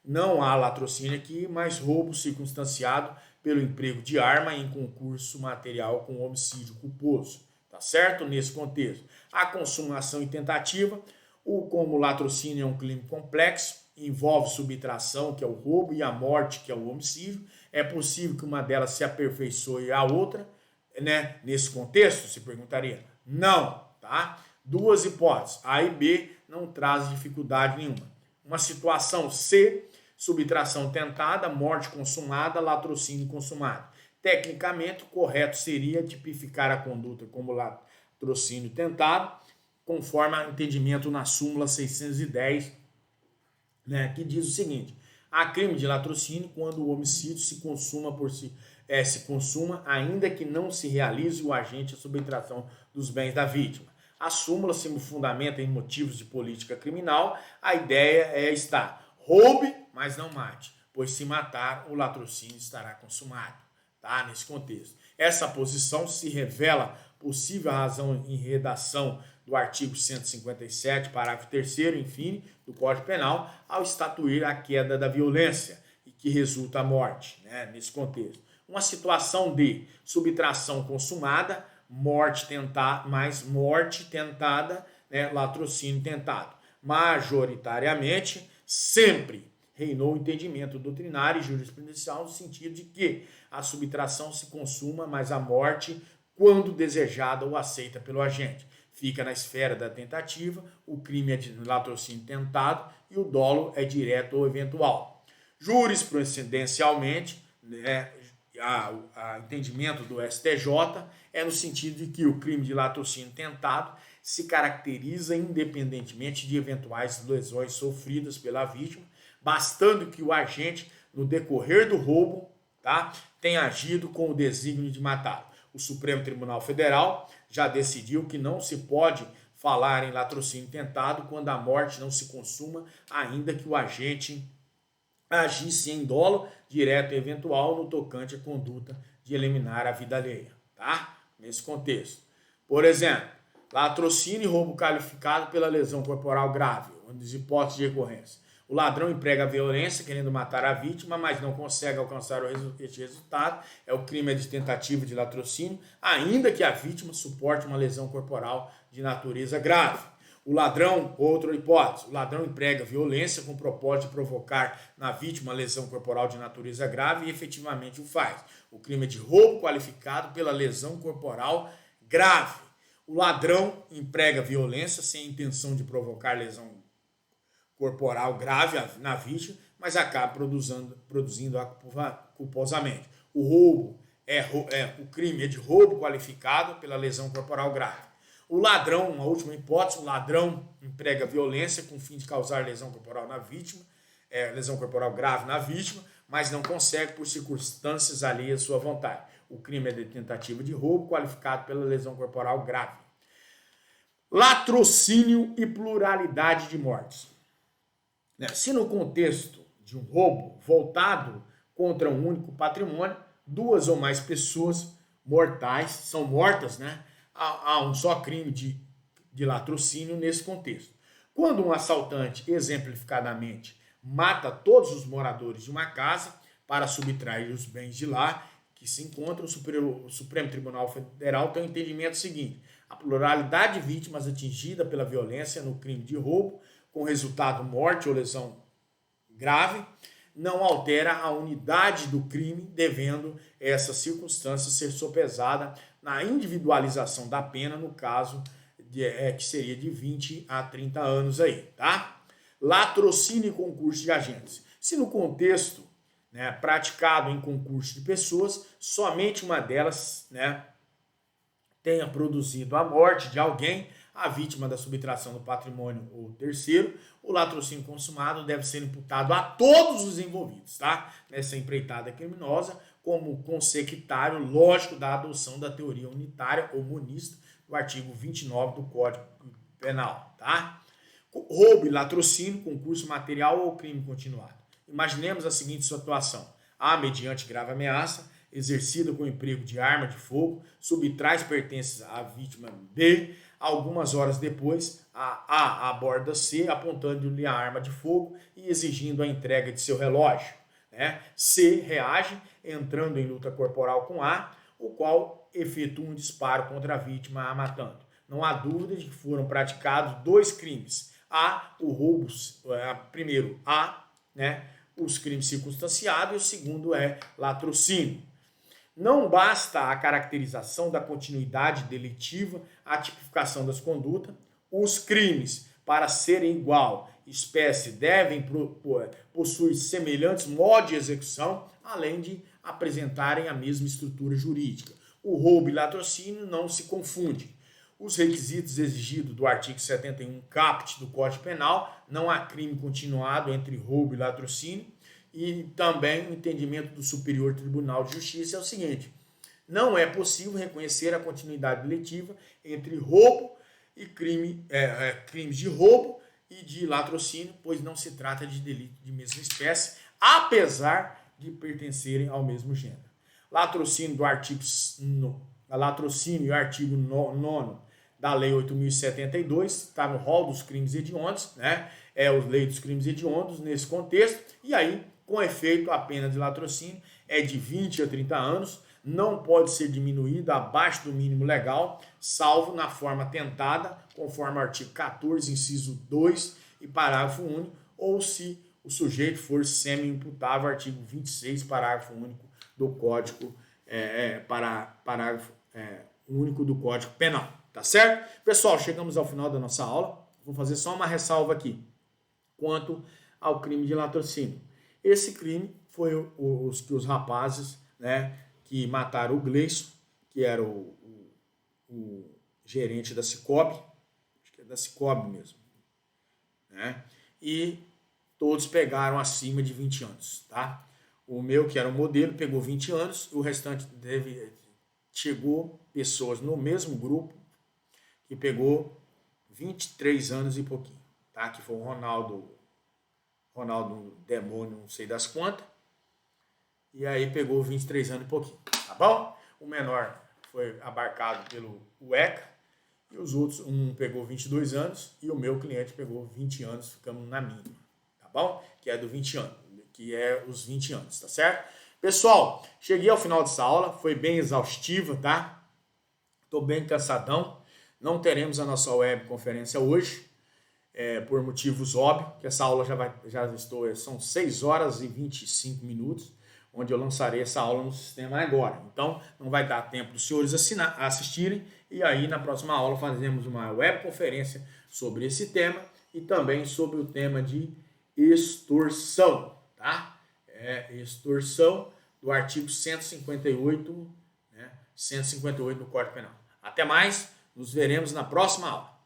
Speaker 1: Não há latrocínio aqui, mas roubo circunstanciado pelo emprego de arma em concurso material com homicídio culposo. Tá certo? Nesse contexto. A consumação e tentativa, como o latrocínio é um crime complexo, envolve subtração, que é o roubo, e a morte, que é o homicídio, é possível que uma delas se aperfeiçoe à outra, né? Nesse contexto, se perguntaria? Não, tá? 2 hipóteses, A e B, não traz dificuldade nenhuma. Uma situação C, subtração tentada, morte consumada, latrocínio consumado. Tecnicamente, o correto seria tipificar a conduta como latrocínio tentado, conforme o entendimento na súmula 610, né, que diz o seguinte: há crime de latrocínio quando o homicídio se consuma ainda que não se realize o agente a subtração dos bens da vítima. A súmula se fundamenta em motivos de política criminal. A ideia está: roube, mas não mate, pois se matar, o latrocínio estará consumado. Tá? Nesse contexto. Essa posição se revela possível razão em redação do artigo 157, parágrafo 3º, enfim, do Código Penal, ao estatuir a queda da violência e que resulta a morte, né? Nesse contexto. Uma situação de subtração consumada, morte tentada, mais morte tentada, né? Latrocínio tentado. Majoritariamente, sempre reinou o entendimento doutrinário e jurisprudencial no sentido de que a subtração se consuma, mas a morte, quando desejada ou aceita pelo agente, fica na esfera da tentativa, o crime é de latrocínio tentado e o dolo é direto ou eventual. Jurisprudencialmente, né, o entendimento do STJ é no sentido de que o crime de latrocínio tentado se caracteriza independentemente de eventuais lesões sofridas pela vítima, bastando que o agente, no decorrer do roubo, tá, tenha agido com o desígnio de matá-lo. O Supremo Tribunal Federal já decidiu que não se pode falar em latrocínio tentado quando a morte não se consuma, ainda que o agente agisse em dolo direto e eventual no tocante à conduta de eliminar a vida alheia, tá? Nesse contexto. Por exemplo, latrocínio e roubo qualificado pela lesão corporal grave, onde as hipóteses de recorrência. O ladrão emprega a violência querendo matar a vítima, mas não consegue alcançar este resultado. É o crime de tentativa de latrocínio, ainda que a vítima suporte uma lesão corporal de natureza grave. O ladrão, outra hipótese, o ladrão emprega violência com o propósito de provocar na vítima lesão corporal de natureza grave e efetivamente o faz. O crime de roubo qualificado pela lesão corporal grave. O ladrão emprega violência sem intenção de provocar lesão corporal grave na vítima, mas acaba produzindo-a culposamente. O roubo o crime é de roubo qualificado pela lesão corporal grave. O ladrão, uma última hipótese, o ladrão emprega violência com o fim de causar lesão corporal na vítima, lesão corporal grave na vítima, mas não consegue por circunstâncias alheias à sua vontade. O crime é de tentativa de roubo qualificado pela lesão corporal grave. Latrocínio e pluralidade de mortes. Se no contexto de um roubo voltado contra um único patrimônio, duas ou mais pessoas mortais são mortas, né? Há um só crime de latrocínio nesse contexto. Quando um assaltante, exemplificadamente, mata todos os moradores de uma casa para subtrair os bens de lá que se encontram, o Supremo Tribunal Federal tem o entendimento seguinte: a pluralidade de vítimas atingida pela violência no crime de roubo, com resultado morte ou lesão grave, não altera a unidade do crime, devendo essa circunstância ser sopesada na individualização da pena, no caso que seria de 20 a 30 anos aí, tá? Latrocínio e concurso de agentes. Se no contexto, né, praticado em concurso de pessoas, somente uma delas, né, tenha produzido a morte de alguém, a vítima da subtração do patrimônio ou terceiro, o latrocínio consumado deve ser imputado a todos os envolvidos, tá? Nessa empreitada criminosa, como consecutário lógico da adoção da teoria unitária ou monista do artigo 29 do Código Penal, tá? Roubo e latrocínio, concurso material ou crime continuado. Imaginemos a seguinte situação: A, mediante grave ameaça, exercida com emprego de arma de fogo, subtrai pertences à vítima B. Algumas horas depois, A aborda C, apontando-lhe a arma de fogo e exigindo a entrega de seu relógio, né? C reage, entrando em luta corporal com A, o qual efetua um disparo contra a vítima, a matando. Não há dúvida de que foram praticados dois crimes. O roubo, primeiro, né, os crimes circunstanciados, e o segundo é latrocínio. Não basta a caracterização da continuidade delitiva, a tipificação das condutas. Os crimes, para serem igual espécie, devem possuir semelhantes modos de execução, além de apresentarem a mesma estrutura jurídica. O roubo e latrocínio não se confundem. Os requisitos exigidos do artigo 71 caput do Código Penal, não há crime continuado entre roubo e latrocínio. E também o entendimento do Superior Tribunal de Justiça é o seguinte: não é possível reconhecer a continuidade delitiva entre roubo e crimes de roubo e de latrocínio, pois não se trata de delito de mesma espécie, apesar de pertencerem ao mesmo gênero. Latrocínio e o artigo 9 da Lei 8.072 está no rol dos crimes hediondos, né? É o lei dos crimes hediondos nesse contexto, e aí, com efeito, a pena de latrocínio é de 20 a 30 anos, não pode ser diminuída abaixo do mínimo legal, salvo na forma tentada, conforme o artigo 14, inciso 2 e parágrafo único, ou se o sujeito for semi-imputável, artigo 26, parágrafo único do Código, parágrafo único do Código Penal, tá certo? Pessoal, chegamos ao final da nossa aula, vou fazer só uma ressalva aqui, quanto ao crime de latrocínio. Esse crime foi os rapazes, né, que mataram o Gleison, que era o gerente da Cicobi, acho que é da Cicobi mesmo, né, e todos pegaram acima de 20 anos, tá? O meu, que era o modelo, pegou 20 anos, o restante chegou pessoas no mesmo grupo que pegou 23 anos e pouquinho, tá? Que foi o Ronaldo Demônio, não sei das quantas, e aí pegou 23 anos e pouquinho, tá bom? O menor foi abarcado pelo UECA, e os outros, um pegou 22 anos, e o meu cliente pegou 20 anos, ficamos na mínima, tá bom? Que é do 20 anos, que é os 20 anos, tá certo? Pessoal, cheguei ao final dessa aula, foi bem exaustiva, tá? Tô bem cansadão, não teremos a nossa webconferência hoje, por motivos óbvios, que essa aula são 6 horas e 25 minutos, onde eu lançarei essa aula no sistema agora. Então, não vai dar tempo dos senhores assistirem, e aí na próxima aula fazemos uma webconferência sobre esse tema e também sobre o tema de extorsão, tá? Extorsão do artigo 158, né? 158 do Código Penal. Até mais, nos veremos na próxima aula.